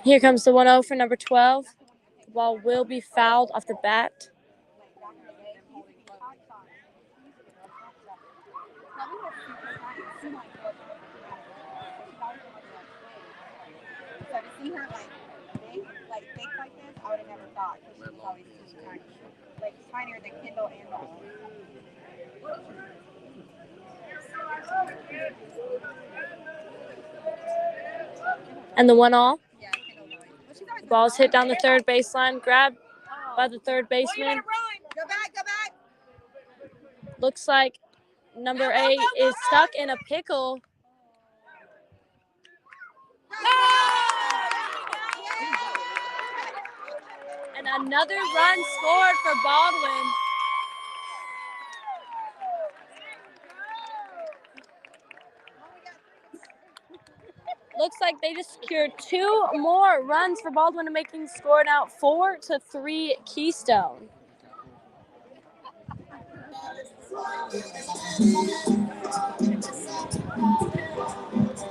Here comes the 1-0 for number 12. The ball will be fouled off the bat.
So to see her like big like this, I would have never thought, because she was always too tiny, like tinier than Kendall and all.
And the 1-0.
Yeah, Kendall always. Well, she's always
The ball is hit down the third baseline, grabbed by the third baseman.
Go back, go back.
Looks like number 8 is stuck in a pickle. And another run scored for Baldwin. Looks like they just secured 2 more runs for Baldwin, making the score now 4-3 Keystone.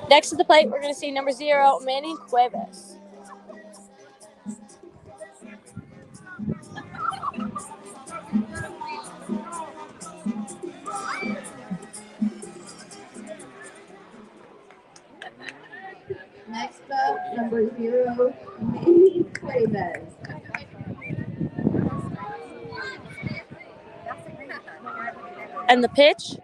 Next to the plate, we're going to see number 0, Manny Cuevas.
Next up, number 0, Manny Cuevas.
And the pitch.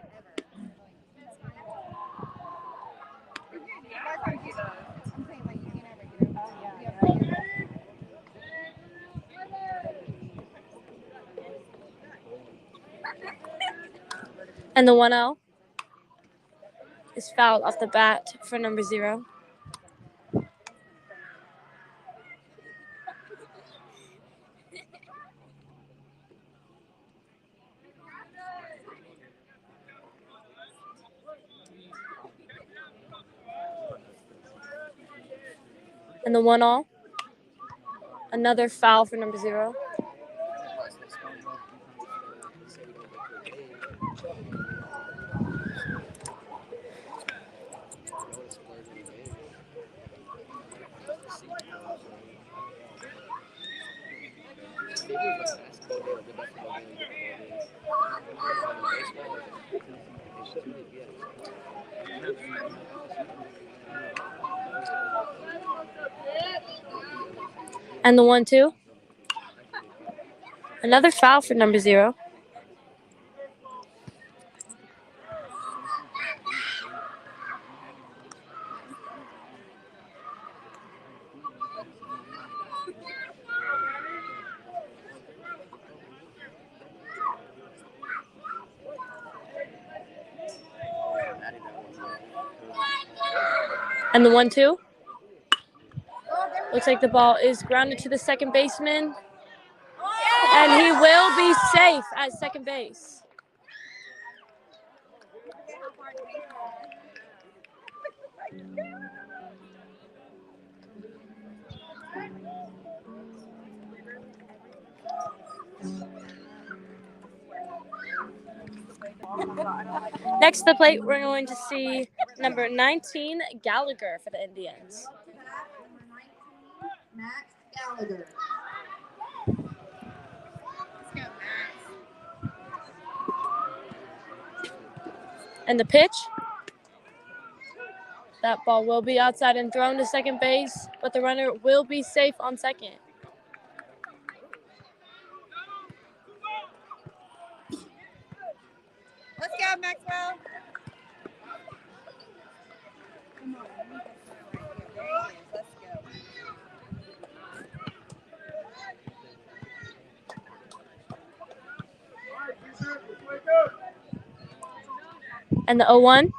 And the 1-0 is fouled off the bat for number 0. And the 1-0, another foul for number 0. And the 1-2, another foul for number 0. And the 1-2. Looks like the ball is grounded to the second baseman. And he will be safe at second base. Next to the plate, we're going to see number 19, Gallagher for the Indians.
Number 19, Max Gallagher.
And the pitch. That ball will be outside and thrown to second base, but the runner will be safe on second.
Let's go, Maxwell. Let's go.
And the 0-1.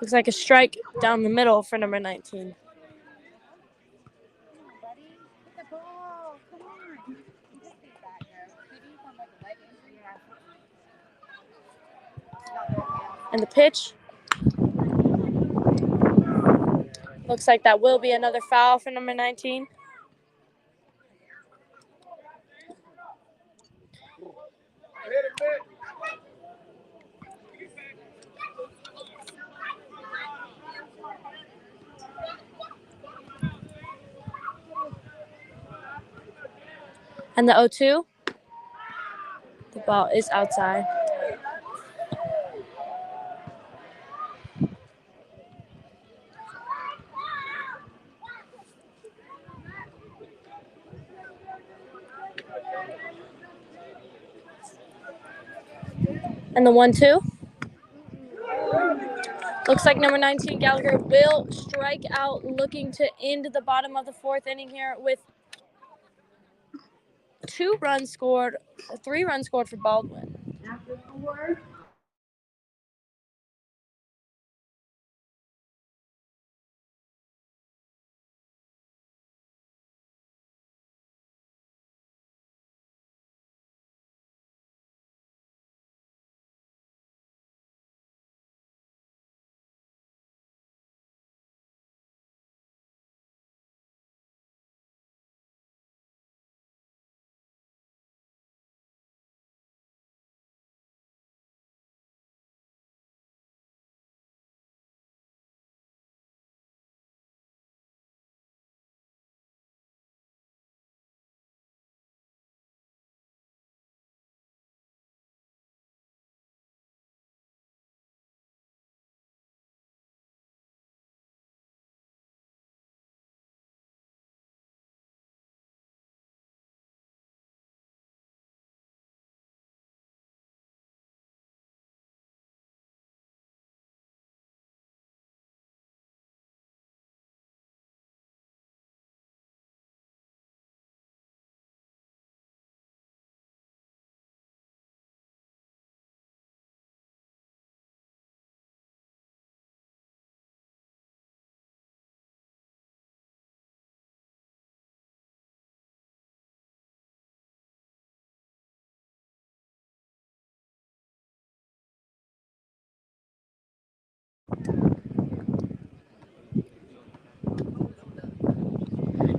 Looks like a strike down the middle for number 19.
Buddy, hit the ball. Come on. You just think that, though. Did you from like a leg injury or
And the pitch. Looks like that will be another foul for number 19. And the 0-2. The ball is outside. And the 1-2. Looks like number 19, Gallagher, will strike out, looking to end the bottom of the fourth inning here with 3 runs scored for Baldwin.
After 4.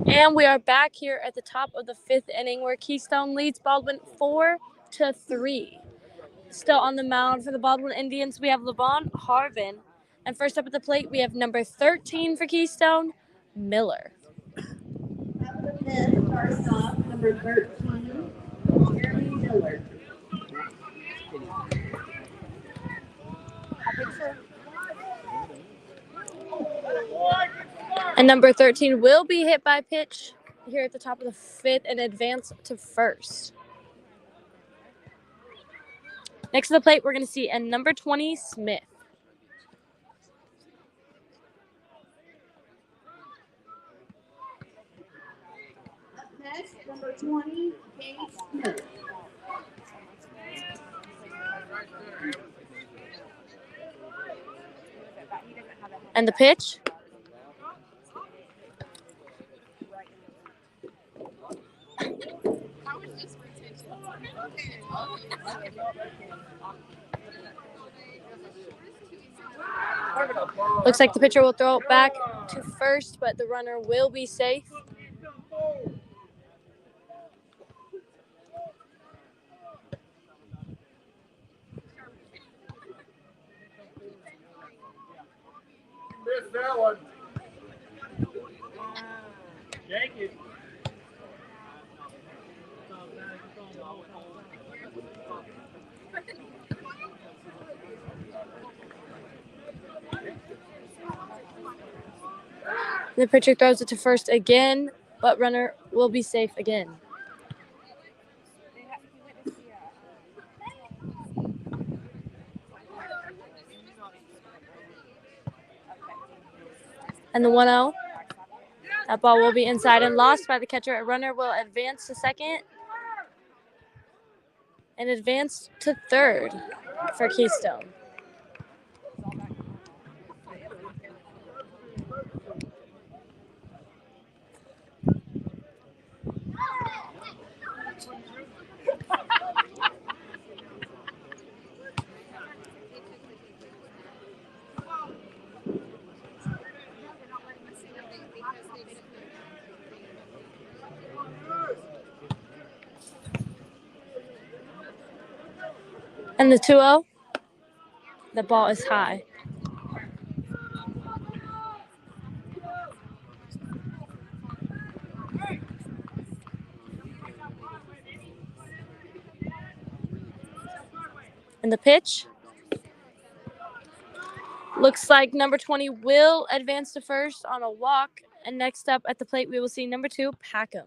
And we are back here at the top of the fifth inning where Keystone leads Baldwin 4-3. Still on the mound for the Baldwin Indians, we have Levon Harvin. And first up at the plate, we have number 13 for Keystone, Miller.
Top of the 5th, starting off, number 13, Jeremy Miller.
And number 13 will be hit by pitch here at the top of the fifth and advance to first. Next to the plate, we're going to see a number 20, Smith.
Up next, number 20, Kate Smith.
And the pitch. Looks like the pitcher will throw it back to first, but the runner will be safe.
that one. Thank you.
The pitcher throws it to first again, but runner will be safe again. And the 1-0. That ball will be inside and lost by the catcher. A runner will advance to second and advance to third for Keystone. And the 2-0. The ball is high. And the pitch. Looks like number 20 will advance to first on a walk. And next up at the plate, we will see number 2, Packham.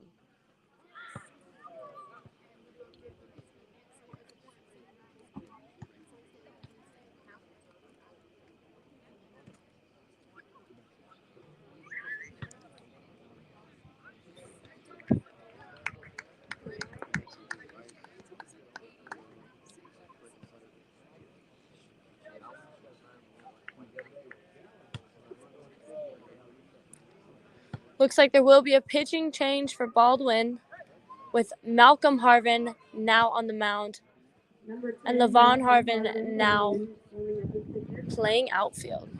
Looks like there will be a pitching change for Baldwin with Malcolm Harvin now on the mound and Levon Harvin now playing outfield.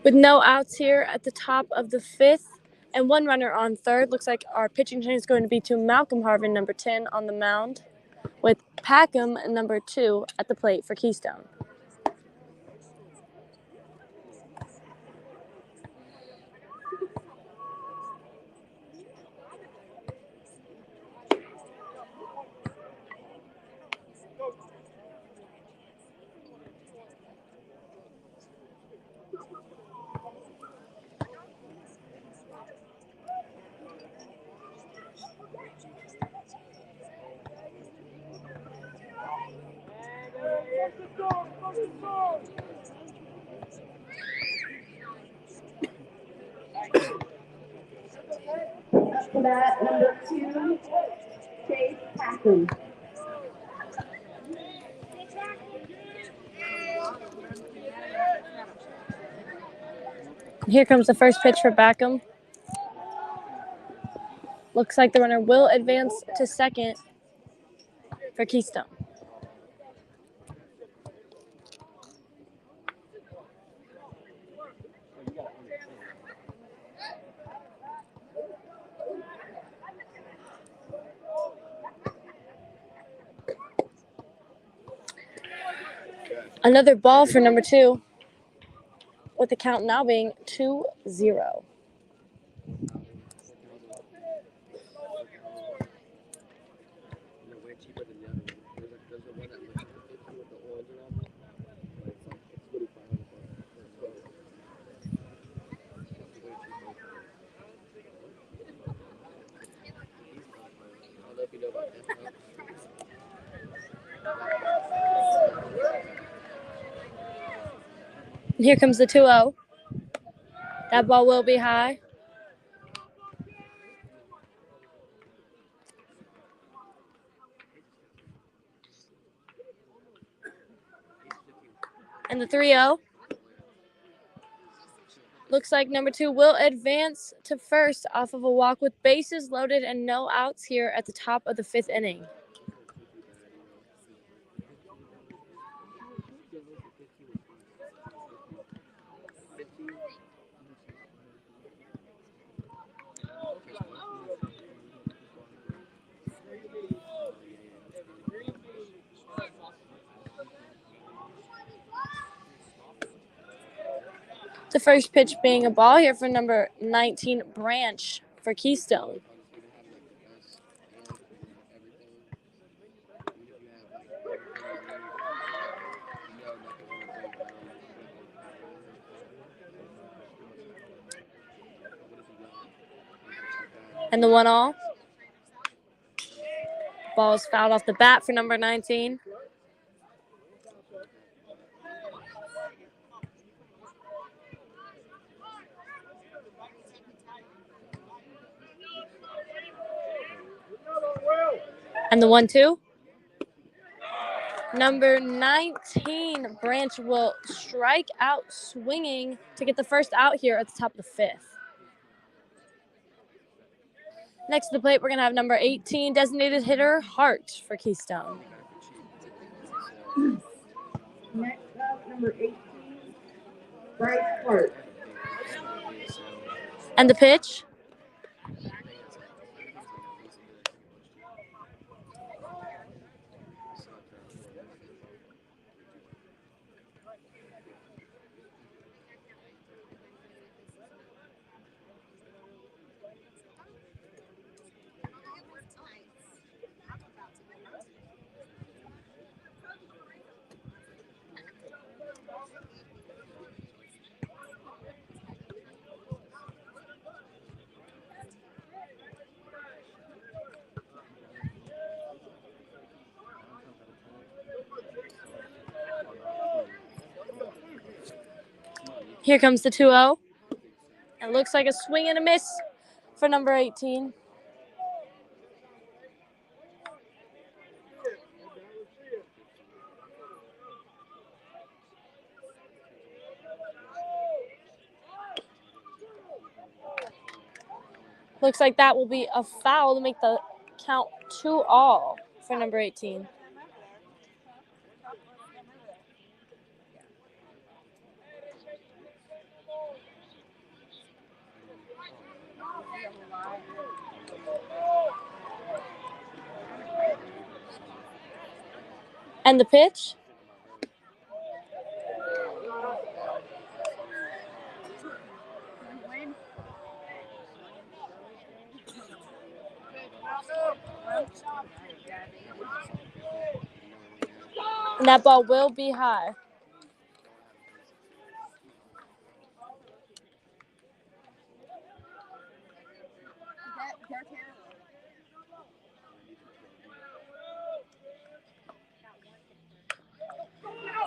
With no outs here at the top of the 5th and one runner on third, looks like our pitching change is going to be to Malcolm Harvin, number 10, on the mound, with Packham, number 2, at the plate for Keystone.
Up to bat, number 2, Chase Packham.
Here comes the first pitch for Backham. Looks like the runner will advance to second for Keystone. Another ball for number 2, with the count now being 2-0. Here comes the 2-0. That ball will be high. And the 3-0. Looks like number 2 will advance to first off of a walk with bases loaded and no outs here at the top of the 5th inning. The first pitch being a ball here for number 19, Branch, for Keystone. And the 1-0. Ball is fouled off the bat for number 19. And the 1-2. Number 19, Branch, will strike out swinging to get the first out here at the top of the 5th. Next to the plate, we're going to have number 18, designated hitter, Hart, for Keystone.
Next up, number 18, Bryce Hart.
And the pitch. Here comes the 2-0. It looks like a swing and a miss for number 18. Looks like that will be a foul to make the count 2-all for number 18. And the pitch. And that ball will be high.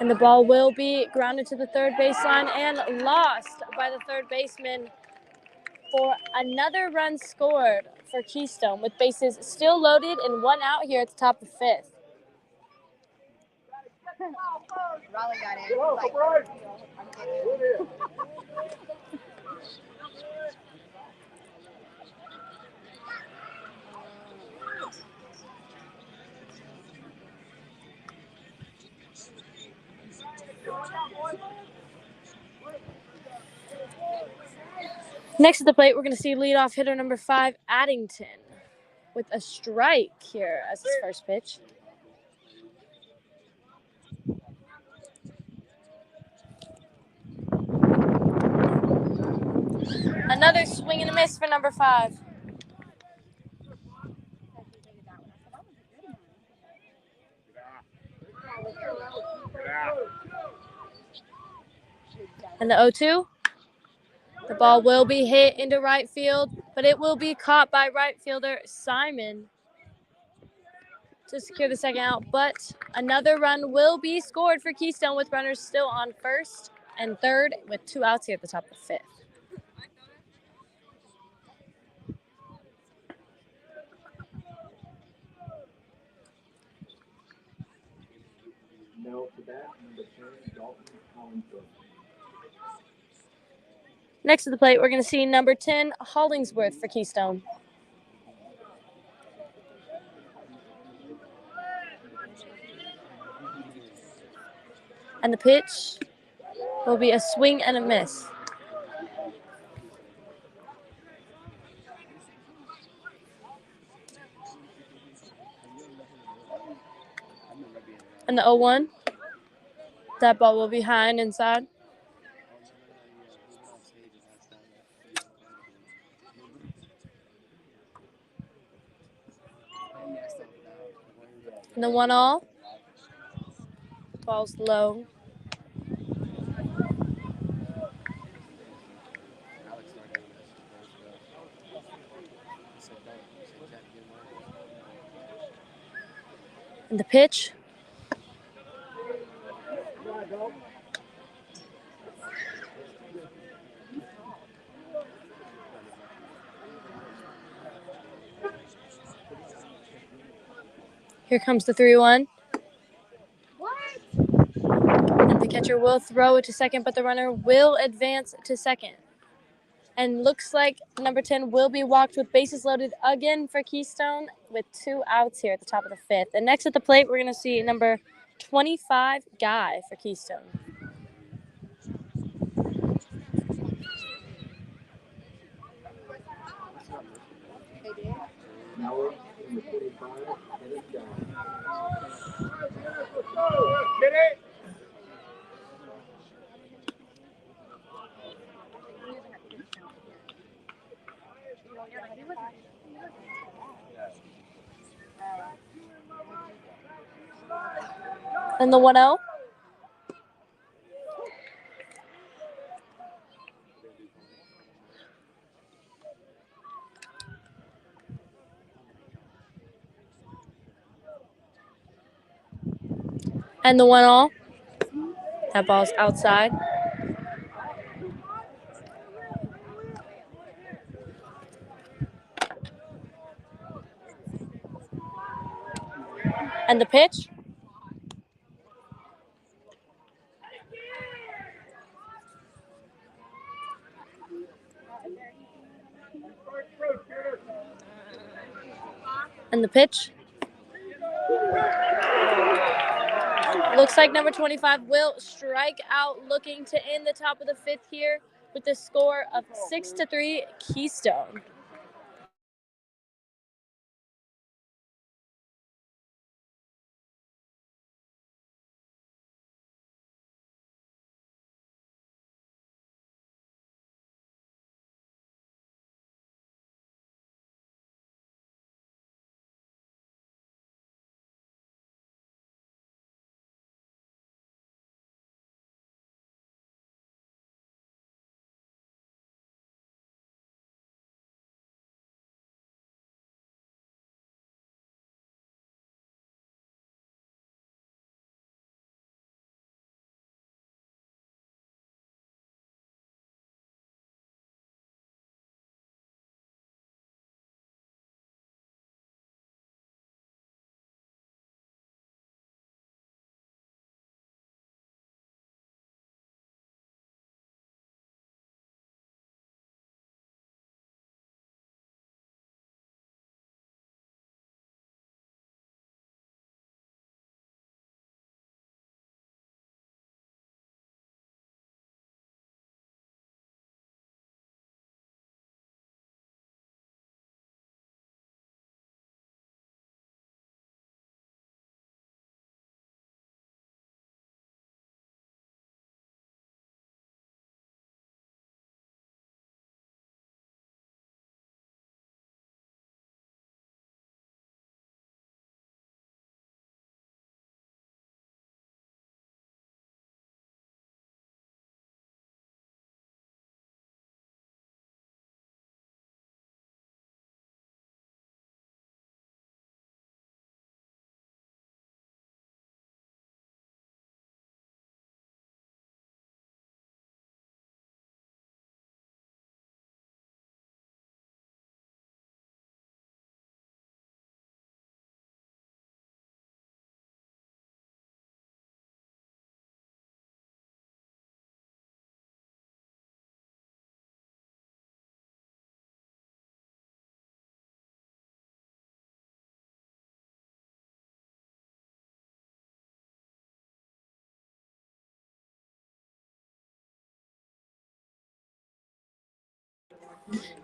And the ball will be grounded to the third baseline and lost by the third baseman for another run scored for Keystone, with bases still loaded and 1 out here at the top of the 5th.
Raleigh got it.
Next at the plate, we're going to see leadoff hitter number 5, Addington, with a strike here as his first pitch. Another swing and a miss for number 5. And the 0-2. The ball will be hit into right field, but it will be caught by right fielder Simon to secure the second out. But another run will be scored for Keystone with runners still on first and third with 2 outs here at the top of the 5th.
No to that, number 10, Dalton.
Next to the plate, we're going to see number 10, Hollingsworth for Keystone. And the pitch will be a swing and a miss. And the 0-1. That ball will be high and inside. And the 1-0. Ball's low. And the pitch. Here comes the 3-1. And the catcher will throw it to second, but the runner will advance to second. And looks like number 10 will be walked with bases loaded again for Keystone with 2 outs here at the top of the 5th. And next at the plate, we're going to see number 25, Guy, for Keystone.
Now, number 45, Kenneth Johnson.
And the 1-0. And the 1-0. That ball's outside. And the pitch. And the pitch. Looks like number 25 will strike out, looking to end the top of the 5th here with the score of 6-3 Keystone.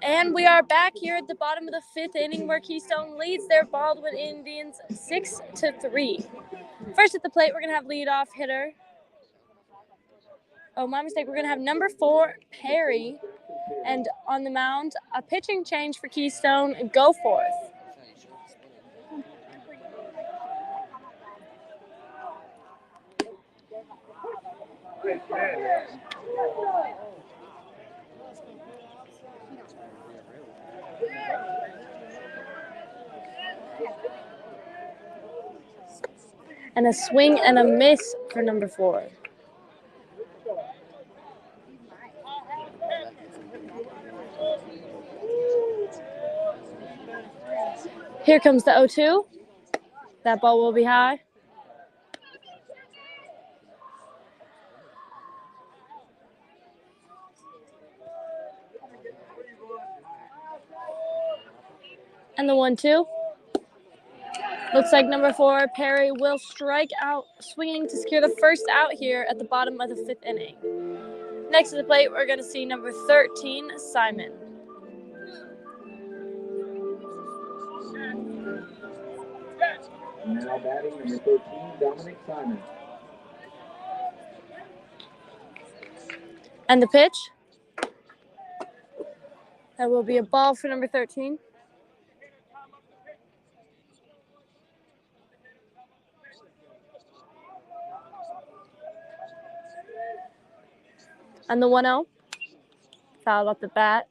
And we are back here at the bottom of the 5th inning where Keystone leads their Baldwin Indians 6-3. First at the plate, we're going to have leadoff hitter. Oh, my mistake. We're going to have number 4, Perry. And on the mound, a pitching change for Keystone, Goforth. And a swing and a miss for number 4. Here comes the 0-2. That ball will be high. And the 1-2. Looks like number 4, Perry, will strike out, swinging to secure the first out here at the bottom of the 5th inning. Next to the plate, we're going to see number 13, Simon.
Now batting number 13, Dominic Simon.
And the pitch. That will be a ball for number 13. And the 1-0. Fouled off the bat.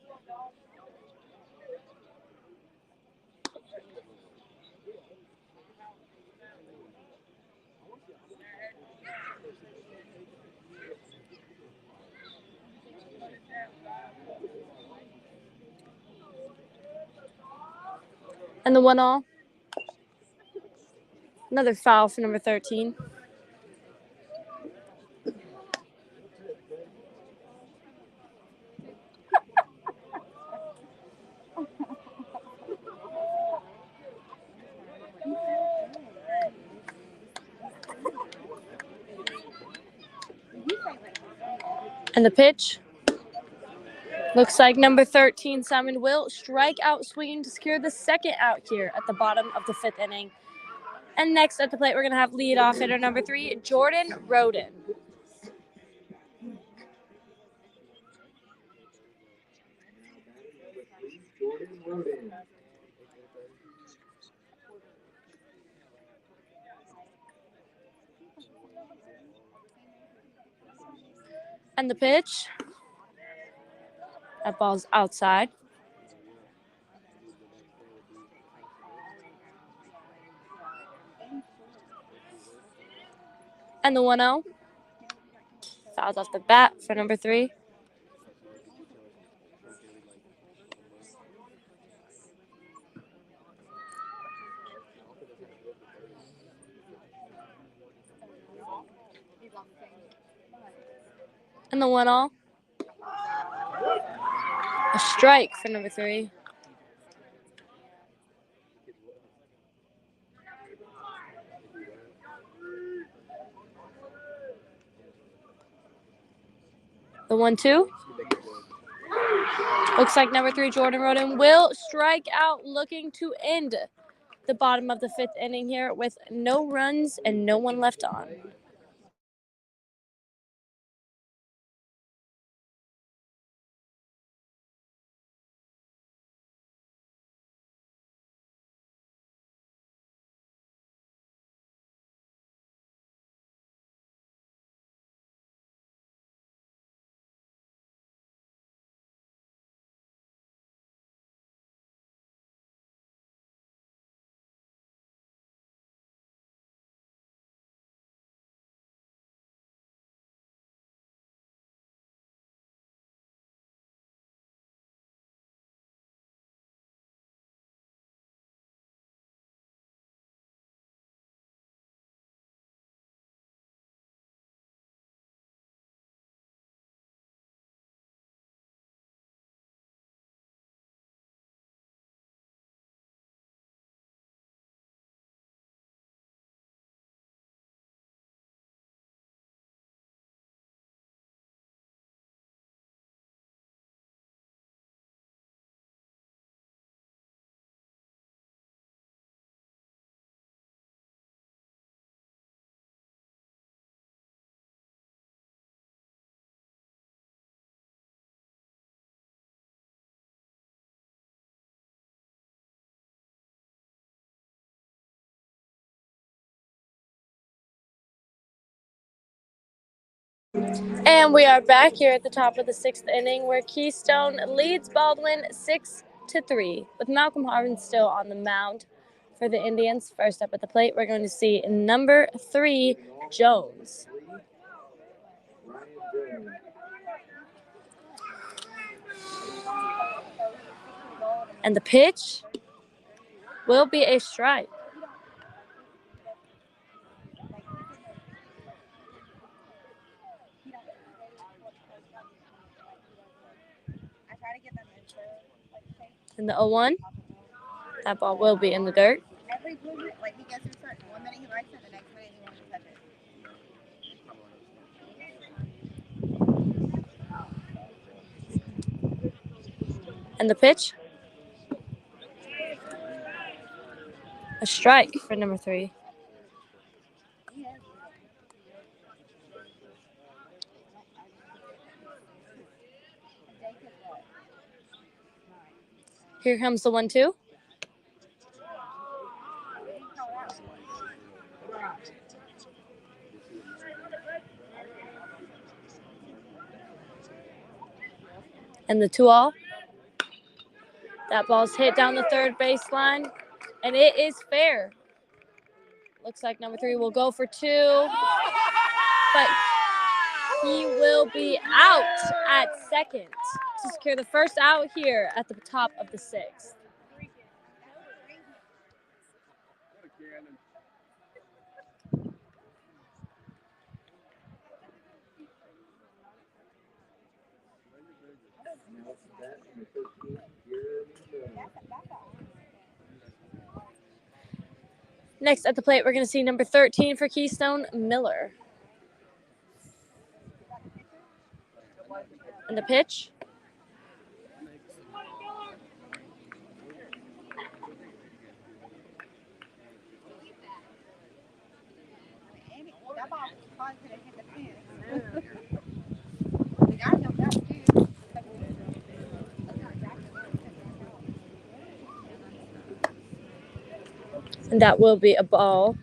And the 1-0. Another foul for number 13. And the pitch. Looks like number 13, Simon, will strike out swinging to secure the second out here at the bottom of the 5th inning. And next at the plate, we're going to have leadoff hitter number 3, Jordan Roden.
Jordan Roden.
And the pitch. That ball's outside. And the 1-0. Fouled off the bat for number 3. And the 1-0. A strike for number 3. The 1-2. Looks like number 3, Jordan Roden, will strike out, looking to end the bottom of the 5th inning here with no runs and no one left on. And we are back here at the top of the 6th inning where Keystone leads Baldwin 6-3 with Malcolm Harvin still on the mound for the Indians. First up at the plate, we're going to see number 3, Jones. And the pitch will be a strike. And the 0-1, that ball will be in the dirt.
Every movement, like he gets certain. 1 minute he likes it, the next minute he wants to touch it.
And the pitch, a strike for number 3. Here comes the 1-2. And the 2-0. That ball's hit down the third baseline, and it is fair. Looks like number 3 will go for 2, but he will be out at second to secure the first out here at the top of the 6th. Next at the plate, we're going to see number 13 for Keystone, Miller. And the pitch.
That ball caused it to hit the fence. The guy jumped out too.
And that will be a ball.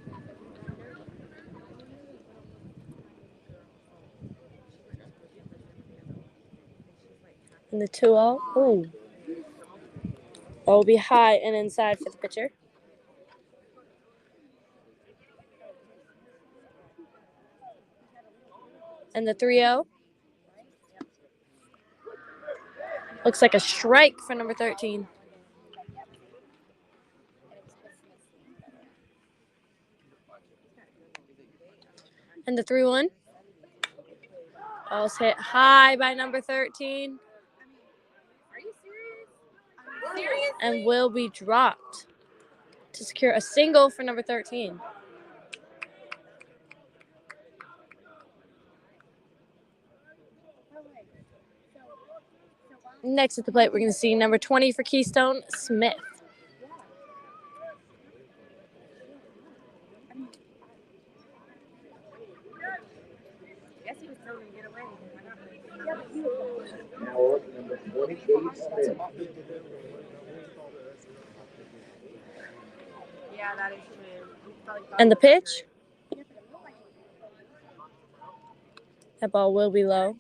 And the 2-0. Ooh. That will be high and inside for the pitcher. And the 3-0. Looks like a strike for number 13. And the 3-1. Ball's hit high by number 13.
Are you serious?
And will be dropped to secure a single for number 13. Next at the plate, we're going to see number 20 for Keystone, Smith.
Guess he was still going to get away.
Now up number 28, Smith.
Yeah, that is true.
And the pitch. That ball will be low.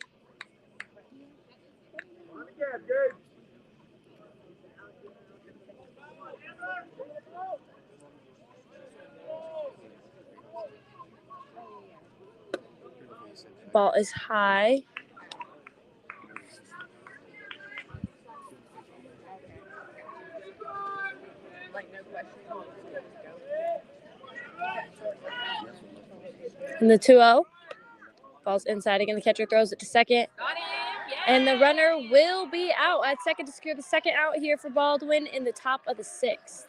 Ball is high.
Like, no question.
And the 2-0. Ball's inside again. The catcher throws it to second. And the runner will be out at second to secure the second out here for Baldwin in the top of the 6th.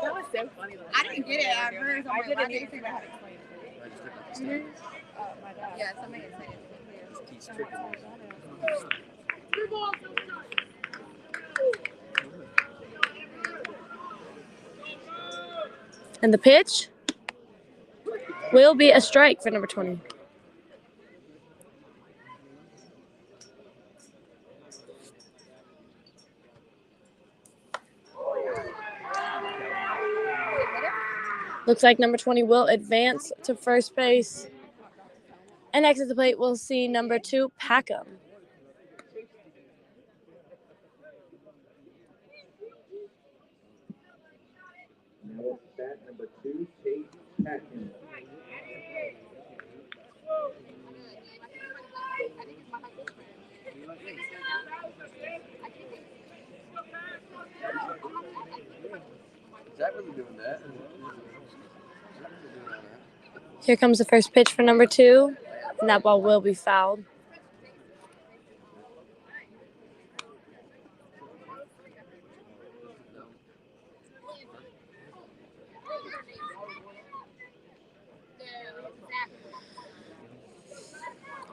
That was so funny. I didn't get it at first. I didn't even figure out how to explain it. My God. Yeah, somebody explained it to me.
And the pitch will be a strike for number 20. Looks like number 20 will advance to first base. And next at the plate, we'll see number 2, Packham.
Now it's bat number 2, Chase Patton.
Is that really doing that?
Here comes the first pitch for number 2, and that ball will be fouled.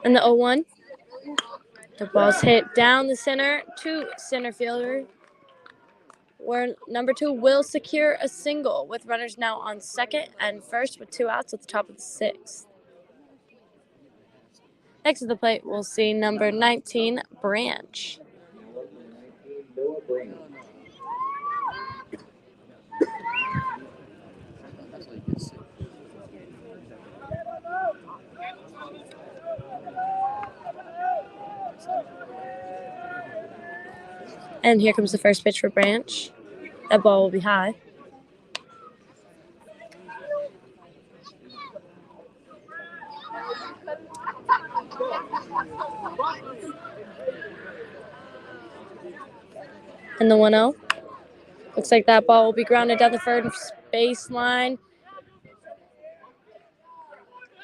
And the 0-1. The ball's hit down the center to center fielder, where number 2 will secure a single with runners now on second and first with 2 outs at the top of the 6th. Next to the plate, we'll see number 19, Branch.
Noah Branch.
And here comes the first pitch for Branch. That ball will be high. And the 1-0. Looks like that ball will be grounded down the first baseline.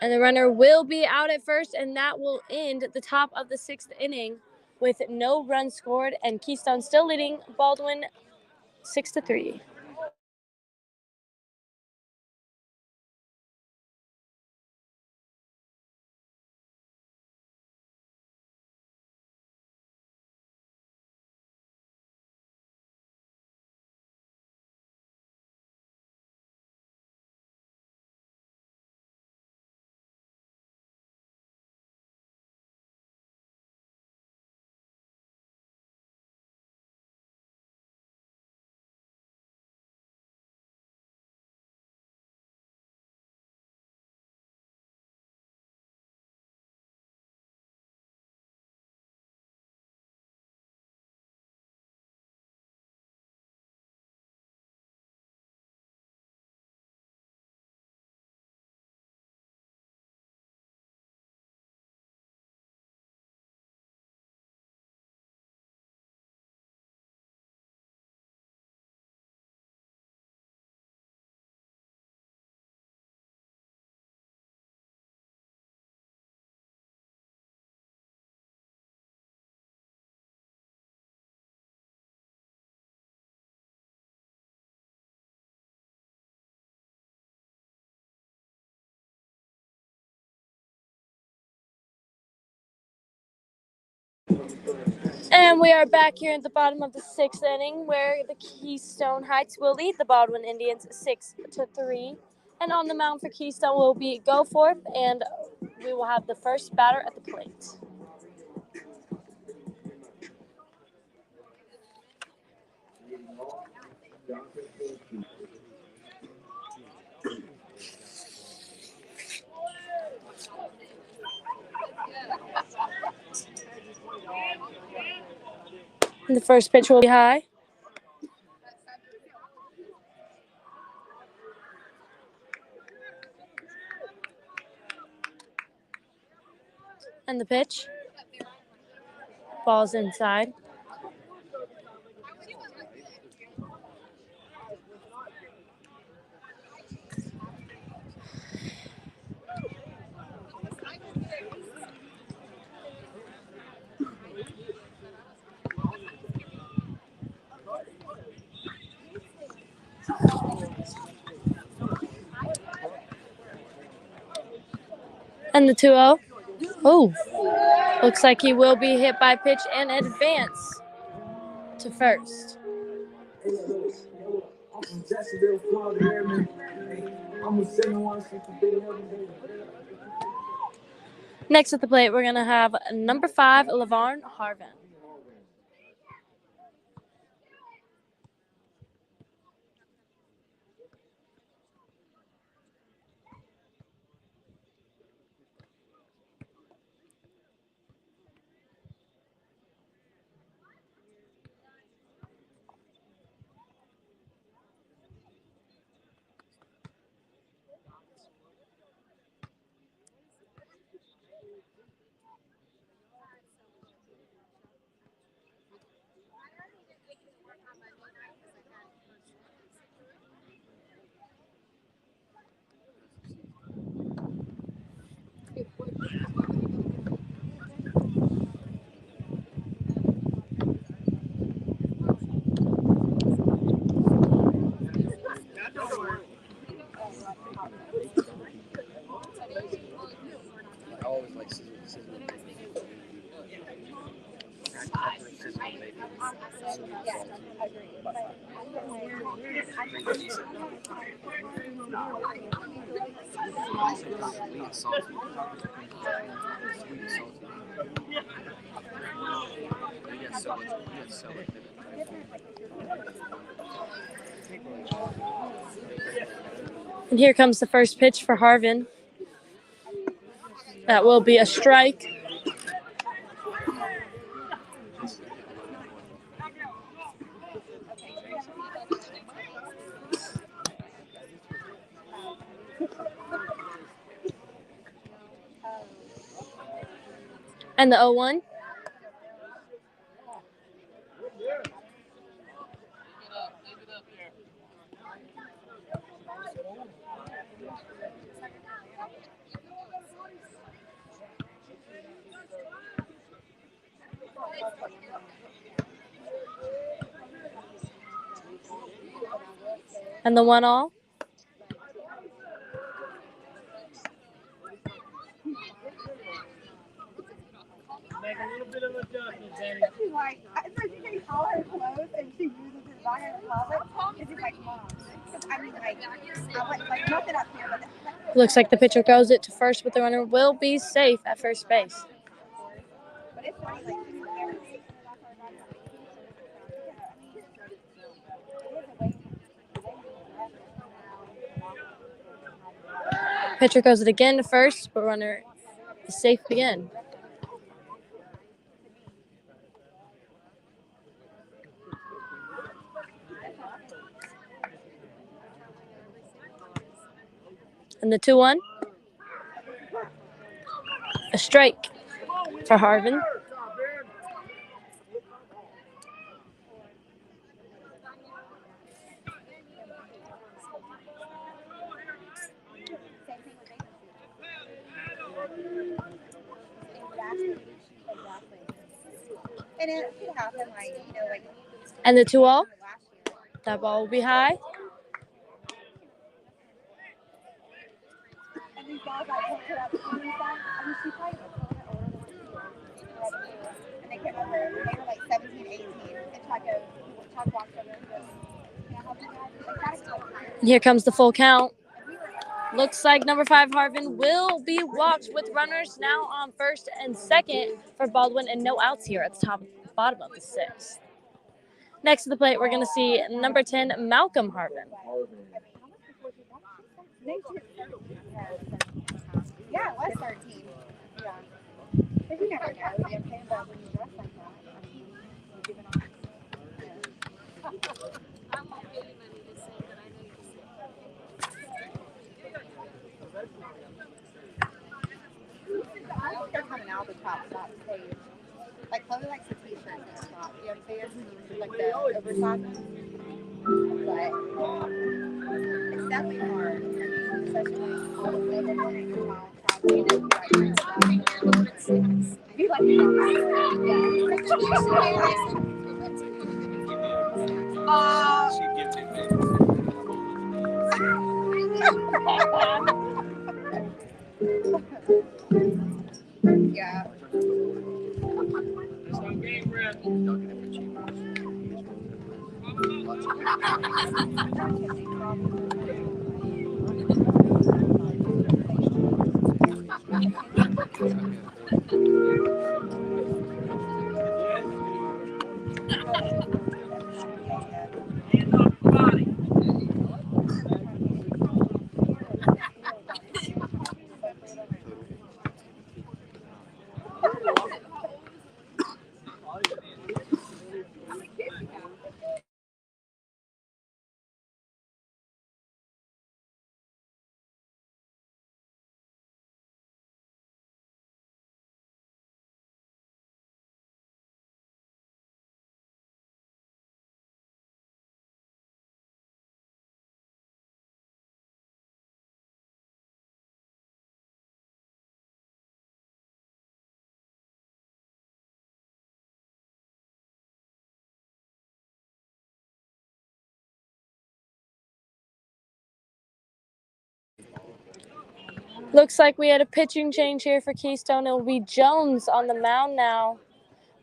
And the runner will be out at first, and that will end the top of the 6th inning with no runs scored, and Keystone still leading Baldwin 6-3. And we are back here at the bottom of the 6th inning, where the Keystone Heights will lead the Baldwin Indians 6-3. And on the mound for Keystone will be Goforth, and we will have the first batter at the plate. And the first pitch will be high. And the pitch. Ball's inside. And the 2-0. Oh, looks like he will be hit by pitch and advance to first.
I'm from Jacksonville, Florida, here, man. I'm a 7-1
Next at the plate, we're going to have number 5, LaVarn Harvin.
I always like scissors.
And here comes the first pitch for Harvin. That will be a strike. And the 0-1. And the 1-0.
Make a little bit of adjustment, Danny. She's like, she can call her clothes and she uses her buy her closet. And she's like, Mom. I mean, like, I went, like, nothing up here, but
Looks like the pitcher throws it to first, but the runner will be safe at first base.
but it's funny, like, she's there.
Pitcher throws it again to first, but runner is safe again. And the 2-1. A strike for Harvin.
And it could happen, like, you know, like.
And the 2-0. That ball will be high.
And these guys, like, hooked her up to do that. I mean, she played and they came over, they were like 17, 18, and Chuck walked over and goes, "Can I help you guys?"
And here comes the full count. Looks like number 5, Harvin, will be walked with runners now on first and second for Baldwin and no outs here at the bottom of the 6th. Next to the plate, we're going to see number 10, Malcolm Harvin.
Yeah, it was 13. Yeah. But you never know, you know, but when you dress like that, I mean, you give it on. I think they're coming out of the top stage. Like, Chloe likes the t-shirts at the top. You know what I'm saying? Like the oversized ones. But it's definitely hard. I mean, especially when all the way they're going at your mom. Be like, yeah.
Looks like we had a pitching change here for Keystone. It will be Jones on the mound now,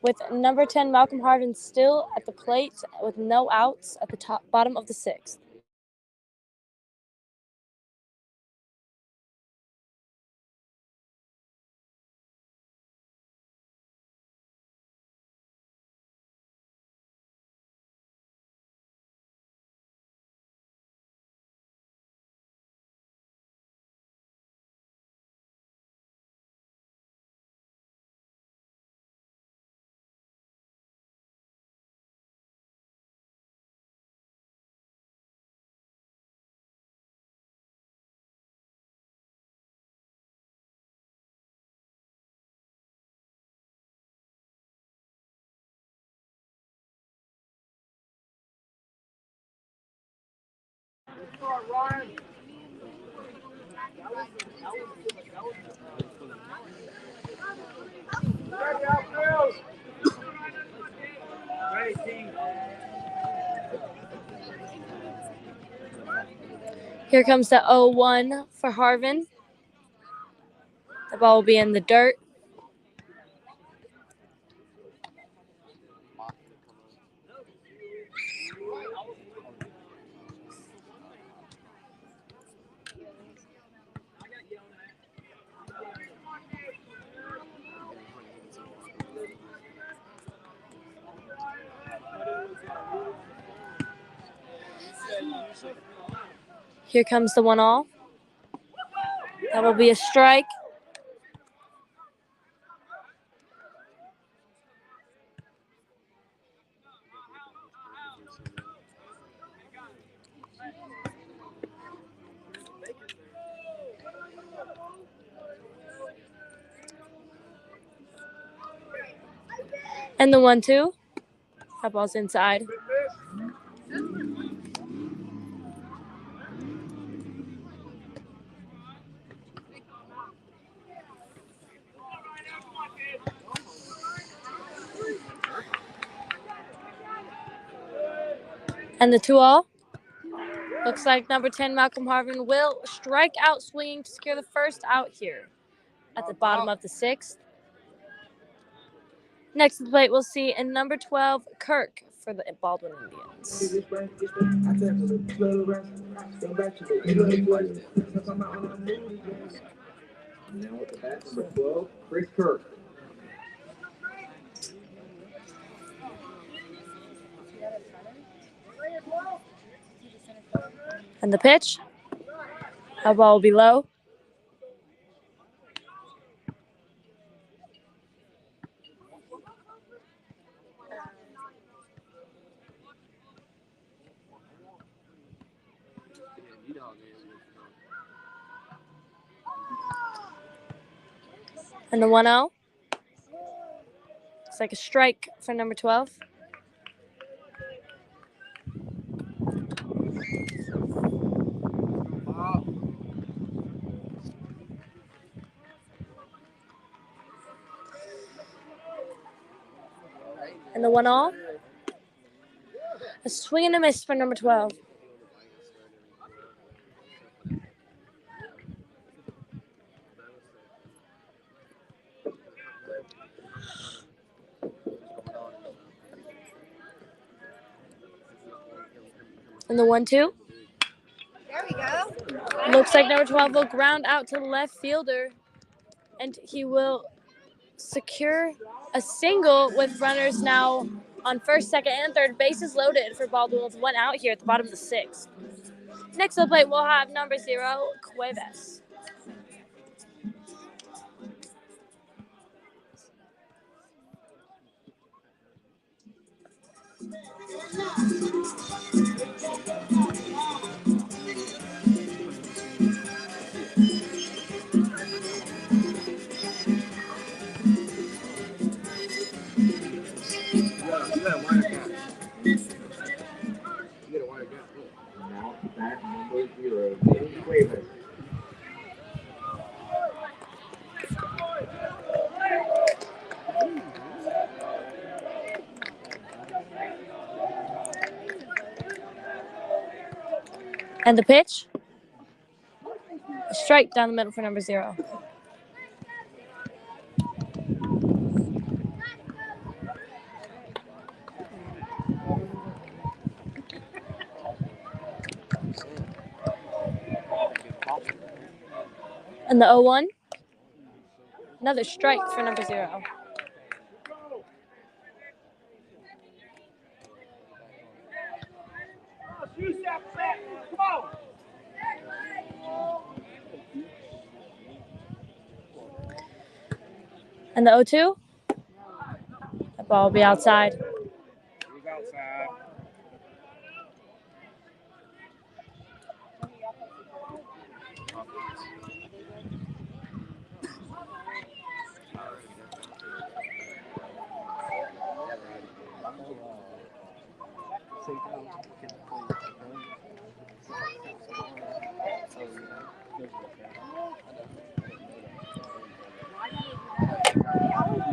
with number 10 Malcolm Harvin still at the plate with no outs at the bottom of the sixth. Here comes the 0-1 for Harvin. The ball will be in the dirt. Here comes the 1-0. That will be a strike. And the 1-2. That ball's inside. And the 2-0. Looks like number 10 Malcolm Harvin will strike out swinging to secure the first out here at the bottom of the sixth. Next to the plate, we'll see a number 12 Kirk for the Baldwin Indians.
Now with the bat, number 12, Chris Kirk.
And the pitch. That ball will be low. And the 1-0. Looks like a strike for number 12. And the 1-0. A swing and a miss for number 12. And the 1-2.
There we go.
Looks like number 12 will ground out to the left fielder, and he will secure a single with runners now on first, second, and third. Bases loaded for Baldwin with one out here at the bottom of the sixth. Next to the plate, we'll have number 0, Cuevas.
Now, back number 0, James Cuevas.
And the pitch, a strike down the middle for number 0. And the 0-1, another strike for number 0. And the 0-2, that ball will be outside.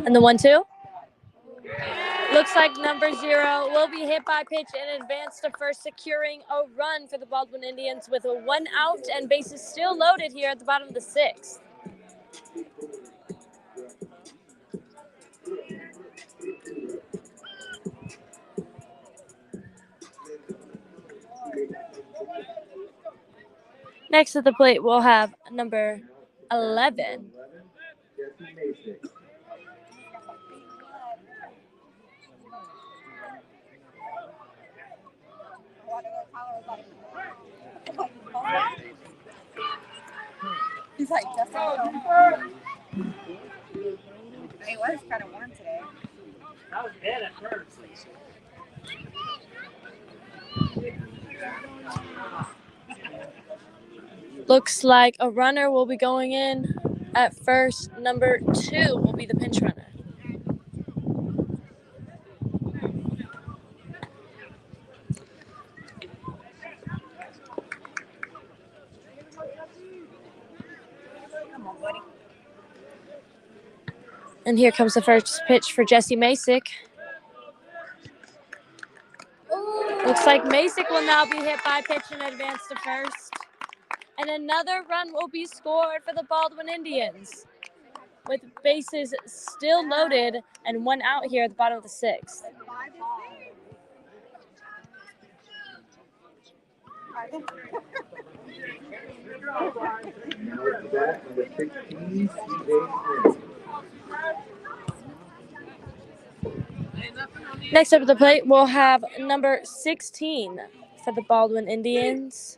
And the 1-2. Looks like number 0 will be hit by pitch and advance to first, securing a run for the Baldwin Indians with a 1 out and bases still loaded here at the bottom of the sixth. Next at the plate, we'll have number 11.
Jesse Mason.
He's like, just it was kind of warm today.
I was dead at first.
Looks like a runner will be going in at first. Number 2 will be the pinch runner.
Come on, buddy.
And here comes the first pitch for Jesse Masick. Looks like Masick will now be hit by pitch and advance to first. And another run will be scored for the Baldwin Indians, with bases still loaded and 1 out here at the bottom of the sixth.
Now it's back number 16, CJ Smith.
Next up at the plate, we'll have number 16 for the Baldwin Indians.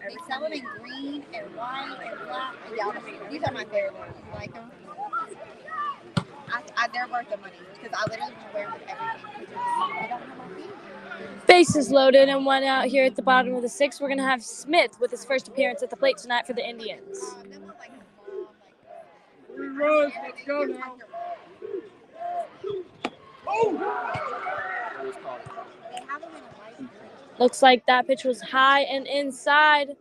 They sell them in green and white and black. Yeah, these are my favorite ones. You like them? They're worth the money because I literally wear them with everything. They don't have my feet.
Bases loaded and 1 out here at the bottom of the sixth. We're going to have Smith with his first appearance at the plate tonight for the Indians.
They look like his mom,
Rose, let's go now.
Looks like that pitch was high and inside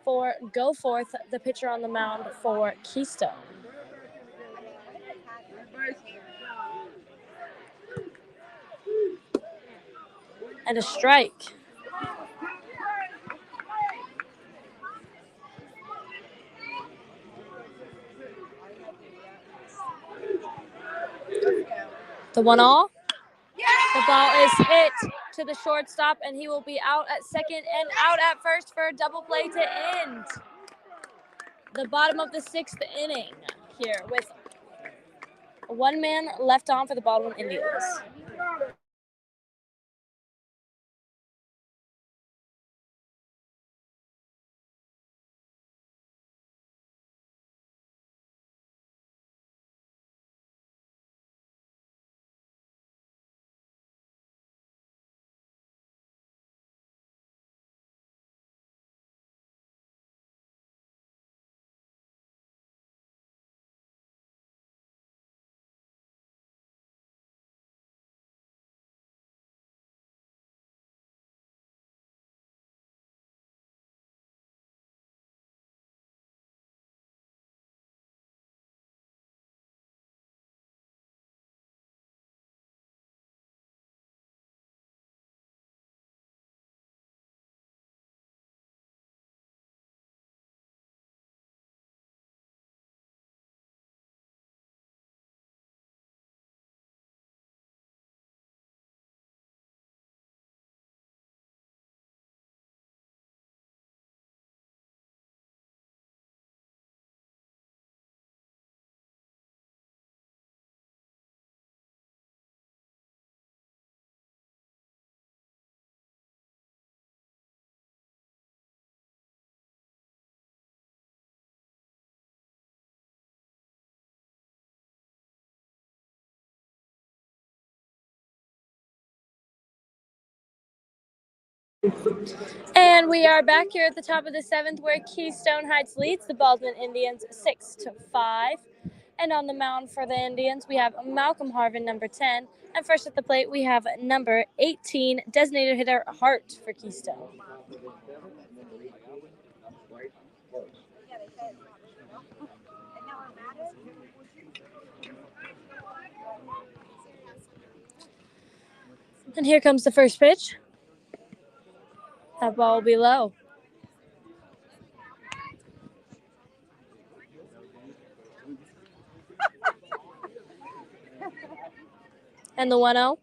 for Goforth, the pitcher on the mound for Keystone. And a strike. The 1-0. The ball is hit to the shortstop, and he will be out at second and out at first for a double play to end the bottom of the 6th inning here with one man left on for the Baldwin Indians. And we are back here at the top of the 7th where Keystone Heights leads the Baldwin Indians 6-5. And on the mound for the Indians, we have Malcolm Harvin, number 10. And first at the plate, we have number 18, designated hitter Hart for Keystone. And here comes the first pitch. That ball will be low. And the 1-0.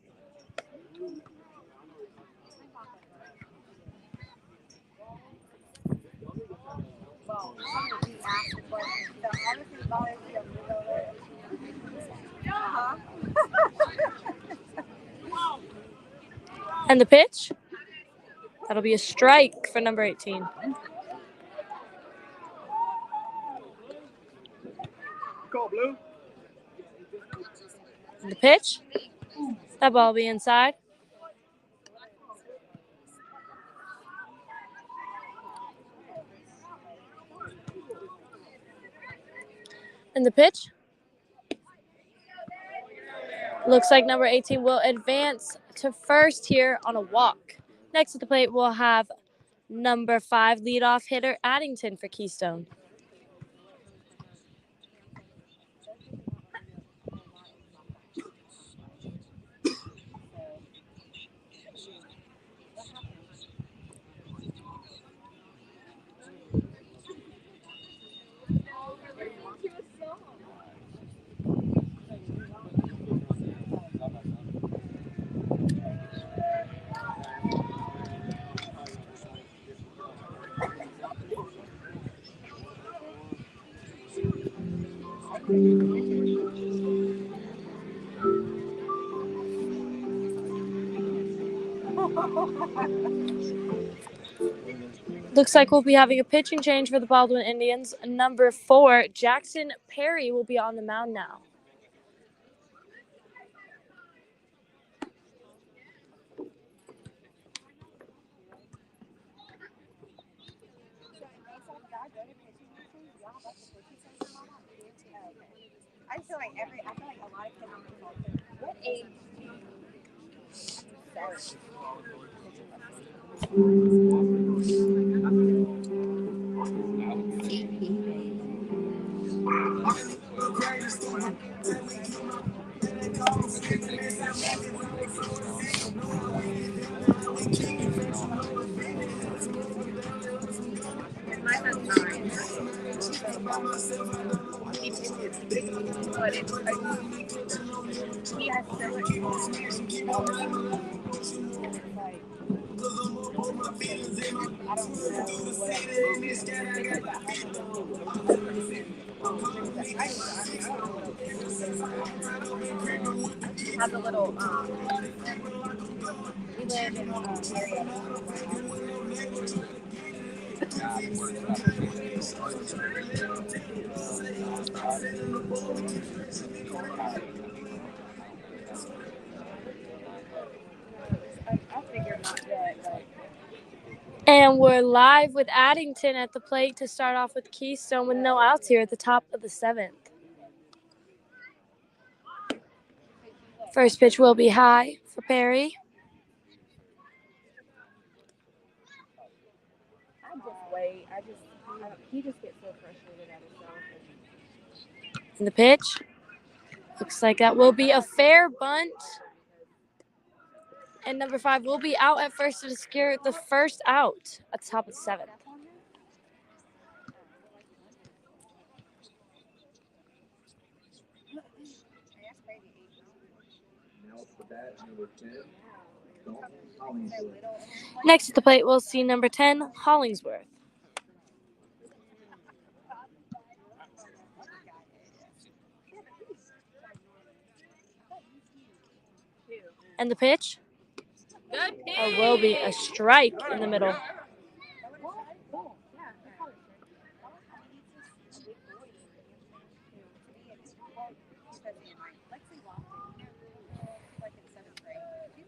And the pitch. That'll be a strike for number 18.
Call blue.
And the pitch. That ball will be inside. And the pitch. Looks like number 18 will advance to first here on a walk. Next at the plate, we'll have number 5 leadoff hitter Addington for Keystone. Looks like we'll be having a pitching change for the Baldwin Indians. Number 4, Jackson Perry, will be on the mound now.
I feel like a lot of kids on football. What age do you start pitching
My son's 9. He pitches, but it's like he has so much
like I don't know what else.
has a little
We live in an area
I'll figure it out yet, but
And we're live with Addington at the plate to start off with Keystone with no outs here at the top of the 7th. First pitch will be high for Perry.
I just wait. He just gets so frustrated at himself.
And the pitch looks like that will be a fair bunt. And number 5 will be out at first to secure the first out at the top of the 7th. Next at the plate, we'll see number 10, Hollingsworth. And the pitch will be a strike in the middle.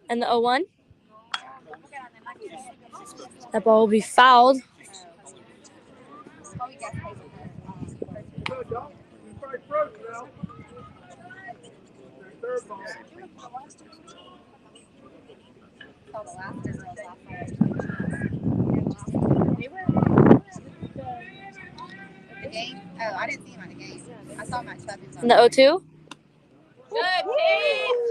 And the 0-1. That ball will be fouled.
The game? Oh, I didn't see him at the game. I saw him at Chubb's.
And the 0-2.
Good pitch!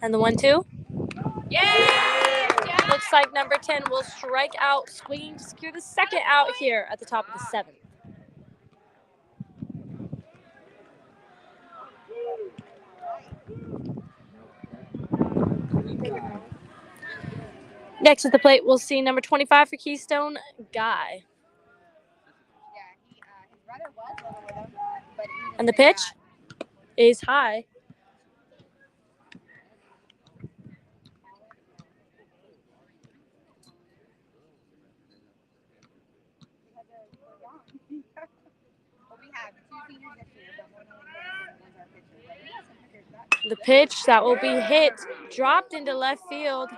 And the 1-2.
Yes!
Looks like number 10 will strike out, swinging to secure the second out here at the top of the 7th. Next at the plate, we'll see number 25 for Keystone, Guy.
His brother was living with him, but he
And the pitch is high.
we have 2 seniors this year, but one only our pitcher. But we got some pitchers back.
The pitch that will be hit, dropped into left field.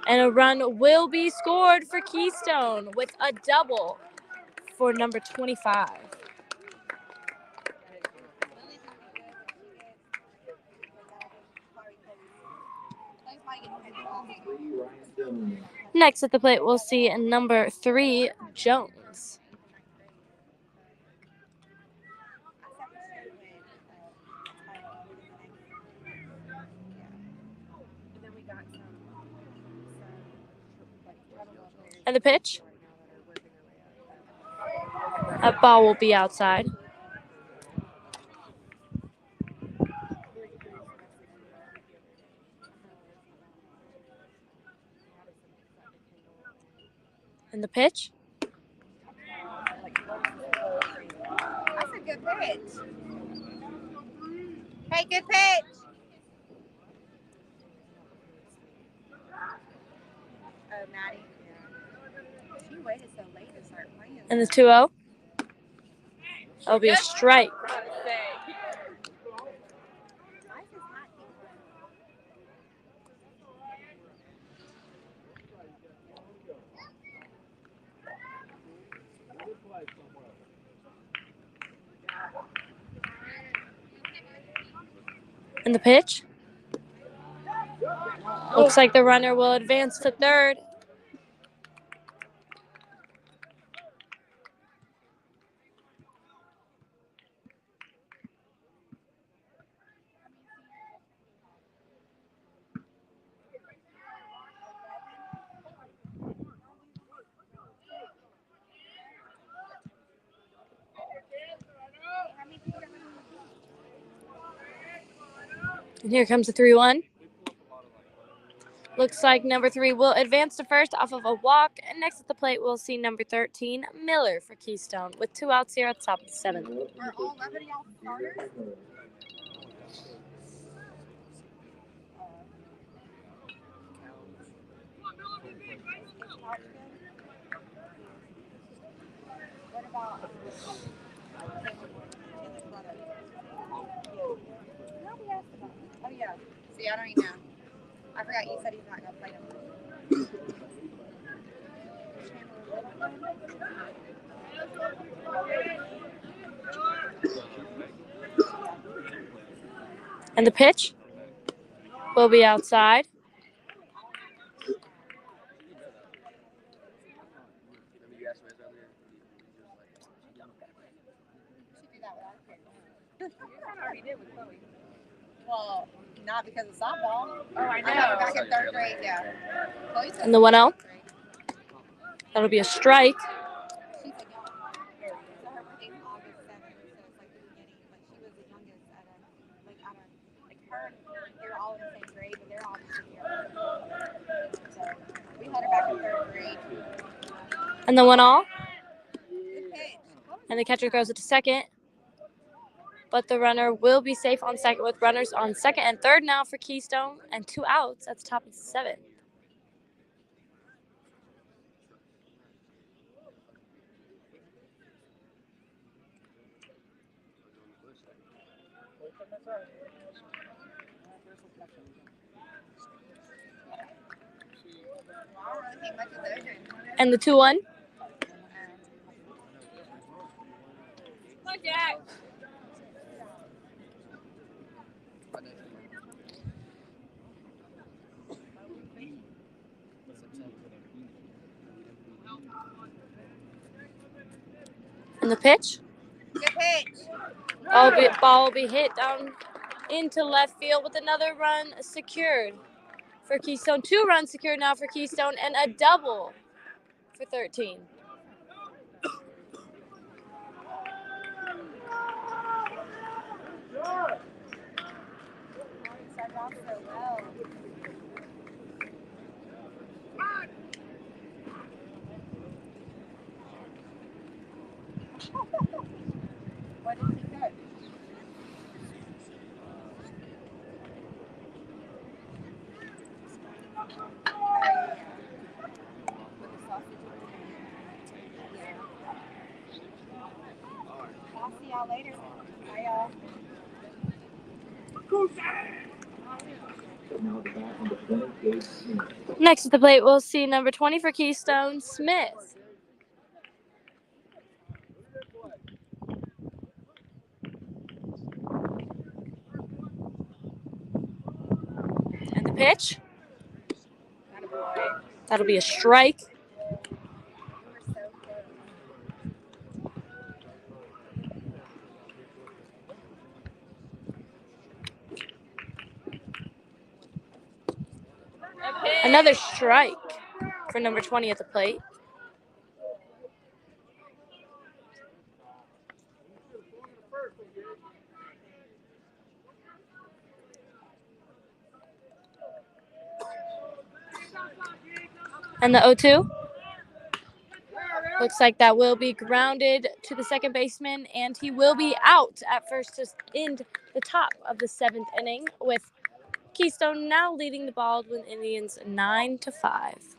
And a run will be scored for Keystone with a double for number 25. Next at the plate, we'll see number 3, Jones. And the pitch? That ball will be outside. And the pitch?
That's a good pitch. Hey, good pitch. Oh, Maddie. She waited so late to start playing.
And the 2-0? That'll be a strike. And the pitch. Looks like the runner will advance to third. And here comes the 3-1. Looks like number 3 will advance to first off of a walk. And next at the plate, we'll see number 13, Miller for Keystone, with 2 outs here at the top of the 7th.
Are all 11 of y'all starters? What about Taylor's brother? No, we asked about him. Oh, yeah. See, I don't even know. I forgot you said he's not going to play him.
And the pitch will be outside.
I already did with Chloe.
Well, not because of softball.
Oh, I
I know, we're
know.
back in third grade, yeah. Chloe said
And the 1-0.
third grade.
That'll be a strike.
She's a young. So her birthday's August 7th, so it's like the beginning. But she was the youngest at a, like her, they were all in the same grade, but they're all just a year. So we had her back in third grade.
And the 1-0.
Good pitch.
And the catcher throws it to second. But the runner will be safe on second with runners on second and third now for Keystone and 2 outs at the top of the 7th. And the 2-1. And the pitch.
Good pitch.
Ball will be hit down into left field with another run secured for Keystone. 2 runs secured now for Keystone and a double for 13.
Started off so well. What did he cook? With the sausage. Yeah. I'll see y'all later. Bye, y'all.
Next at the plate, we'll see number 20 for Keystone, Smith. And the pitch. That'll be a strike. Another strike for number 20 at the plate. And the 0-2. Looks like that will be grounded to the second baseman, and he will be out at first to end the top of the 7th inning, with Keystone now leading the Baldwin Indians 9-5.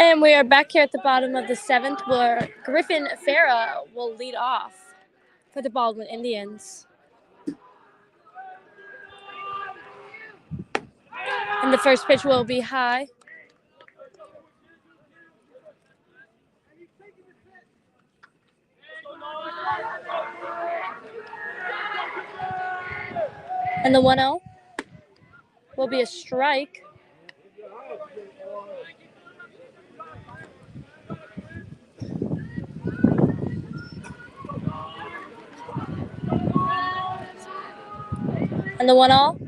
And we are back here at the bottom of the 7th where Griffin Farah will lead off for the Baldwin Indians. And the first pitch will be high. And the 1-0 will be a strike. And the 1-0,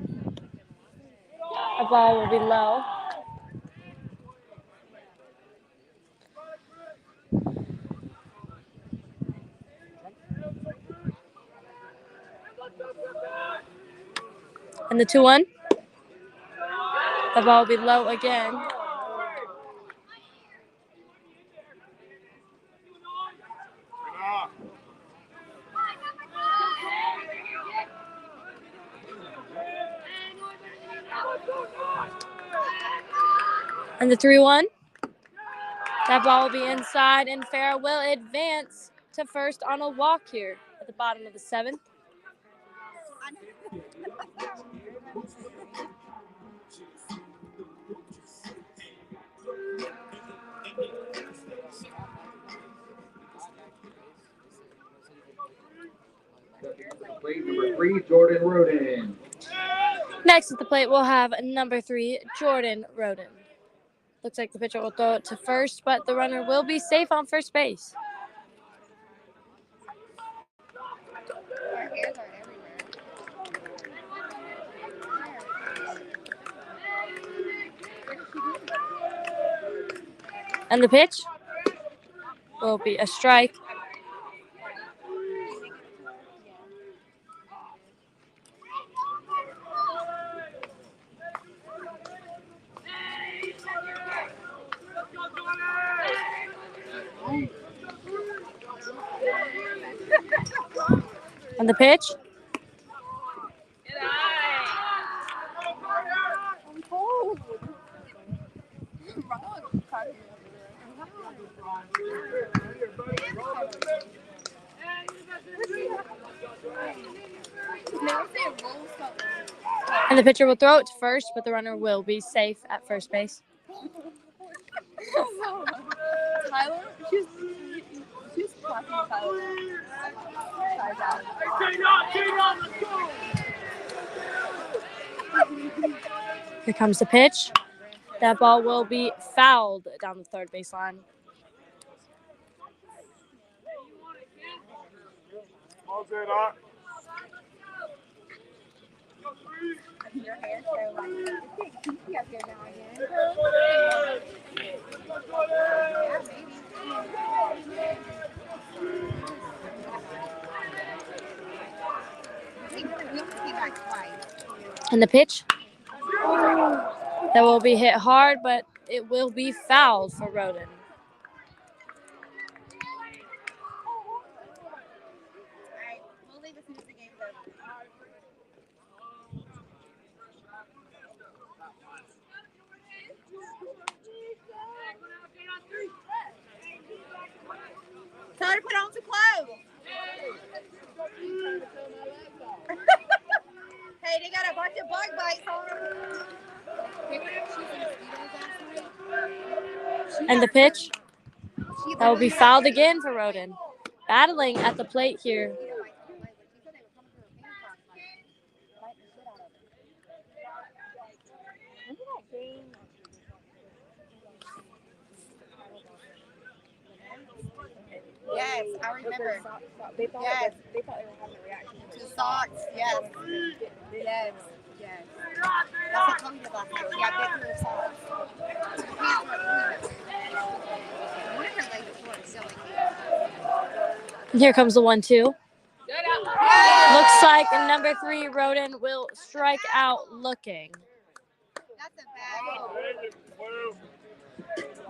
a ball will be low. And the 2-1, the ball will be low again. And the 3-1, that ball will be inside, and Farah will advance to first on a walk here at the bottom of the 7th.
Plate number 3, Jordan Roden.
Next at the plate, we'll have number 3, Jordan Roden. Looks like the pitcher will throw it to first, but the runner will be safe on first base.
Our hairs are everywhere.
And the pitch will be a strike. And the pitch.
I'm cold.
And the pitcher will throw it to first, but the runner will be safe at first base.
Tyler, she's clapping Tyler.
Here comes the pitch. That ball will be fouled down the third baseline.
Your hair so like it's kinky up here now again.
And the pitch. That will be hit hard, but it will be fouled for Roden.
Alright, we'll leave as soon as the game's over. Tell her to put on some clothes. Hey, they got a bunch of bug bites on her.
And the pitch. That will be fouled again for Roden. Battling at the plate here.
Yes, I remember.
They thought
Yes.
they thought they were having a reaction
To socks, yes. Yes, yes. That's what Tony did last night. She got bit through her socks. Her pants were one of her legs was silly.
Here comes the 1-2. Looks like number 3, Roden, will strike out looking.
That's a bad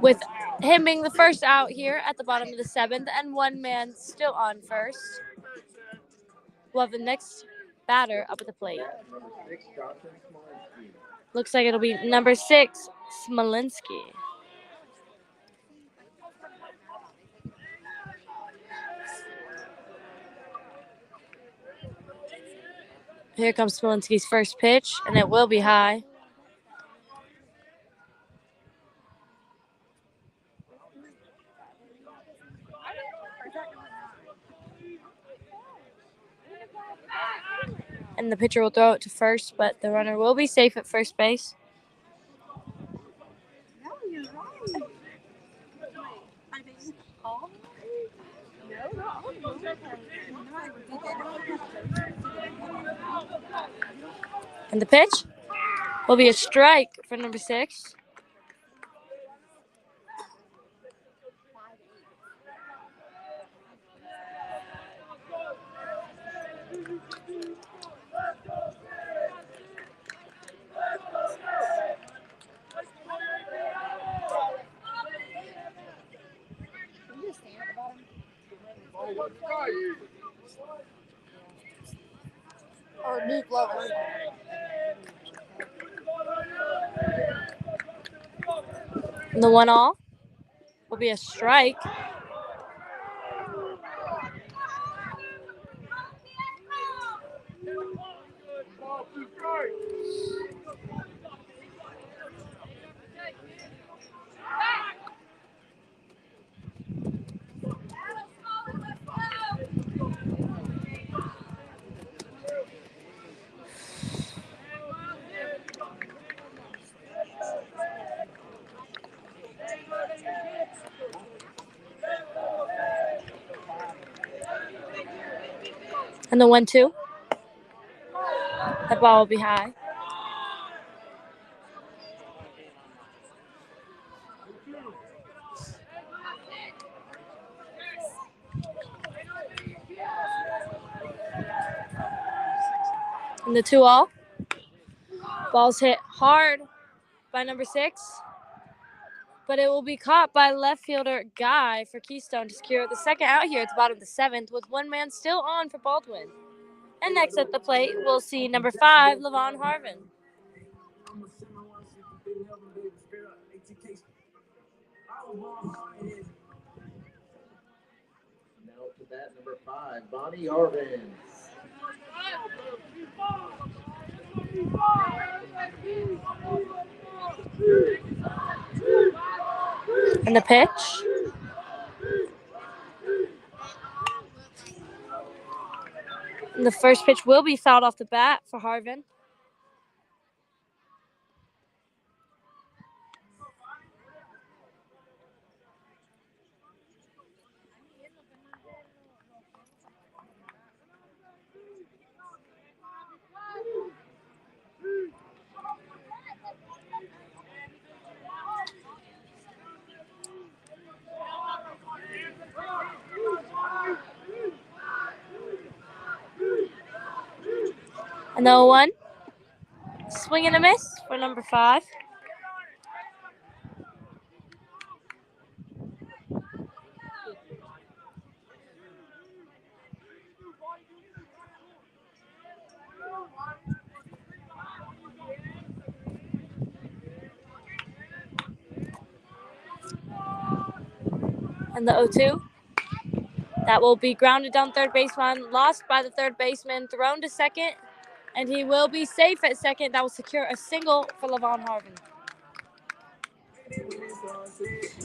With him being the first out here at the bottom of the 7th and one man still on first. We'll have the next batter up at the plate. Looks like it'll be number 6, Smolinski. Here comes Smolinski's first pitch, and it will be high. And the pitcher will throw it to first, but the runner will be safe at first base.
No, you're right. I mean, all. No, not all.
And the pitch will be a strike for number 6.
Can you just stand at the bottom? Or move lower.
And the 1-0 will be a strike. And the 1-2. That ball will be high. And the 2-0. Ball's hit hard by number 6. But it will be caught by left fielder Guy for Keystone to secure the second out here at the bottom of the 7th, with one man still on for Baldwin. And next at the plate, we'll see number 5, Levon Harvin.
Now to bat number 5, Bonnie Arvin.
And the pitch. And the first pitch will be fouled off the bat for Harvin. And the 0-1. Swing and a miss for number 5. And the 0-2. That will be grounded down third baseline, lost by the third baseman, thrown to second, and he will be safe at second. That will secure a single for Levon Harvin.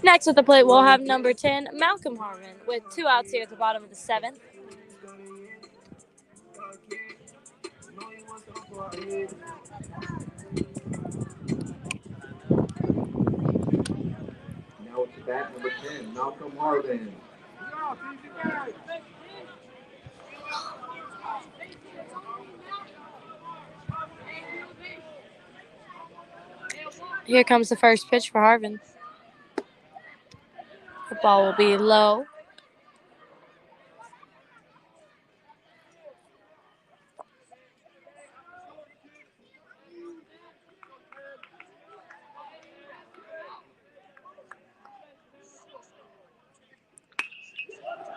Next at the plate, we'll have number 10, Malcolm Harvin, with 2 outs here at the bottom of the 7th.
Now to bat number 10, Malcolm Harvin.
Here comes the first pitch for Harvin. The ball will be low.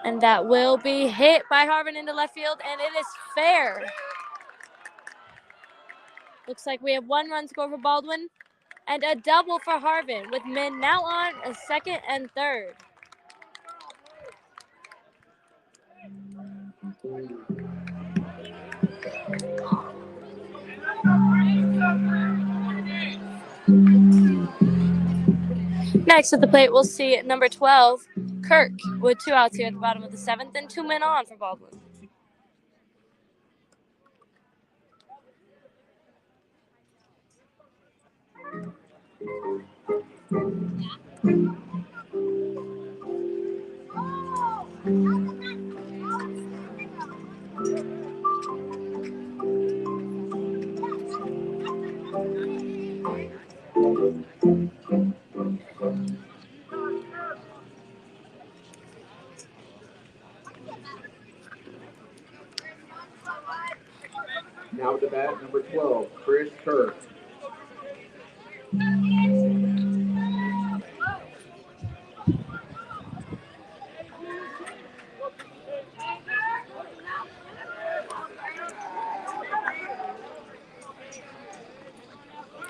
And that will be hit by Harvin into left field, and it is fair. Looks like we have 1 run score for Baldwin and a double for Harvin, with men now on a second and third. next at the plate, we'll see number 12, Kirk, with 2 outs here at the bottom of the 7th and 2 men on for Baldwin.
Now at the bat, number 12, Chris Kirk.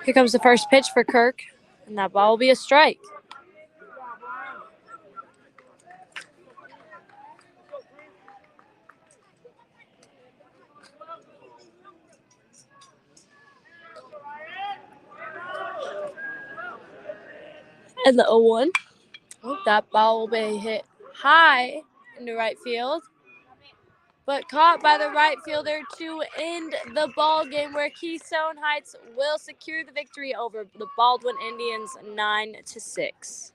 Here comes the first pitch for Kirk, and that ball will be a strike. And the 0-1. That ball will be hit high into right field, but caught by the right fielder to end the ball game, where Keystone Heights will secure the victory over the Baldwin Indians 9-6.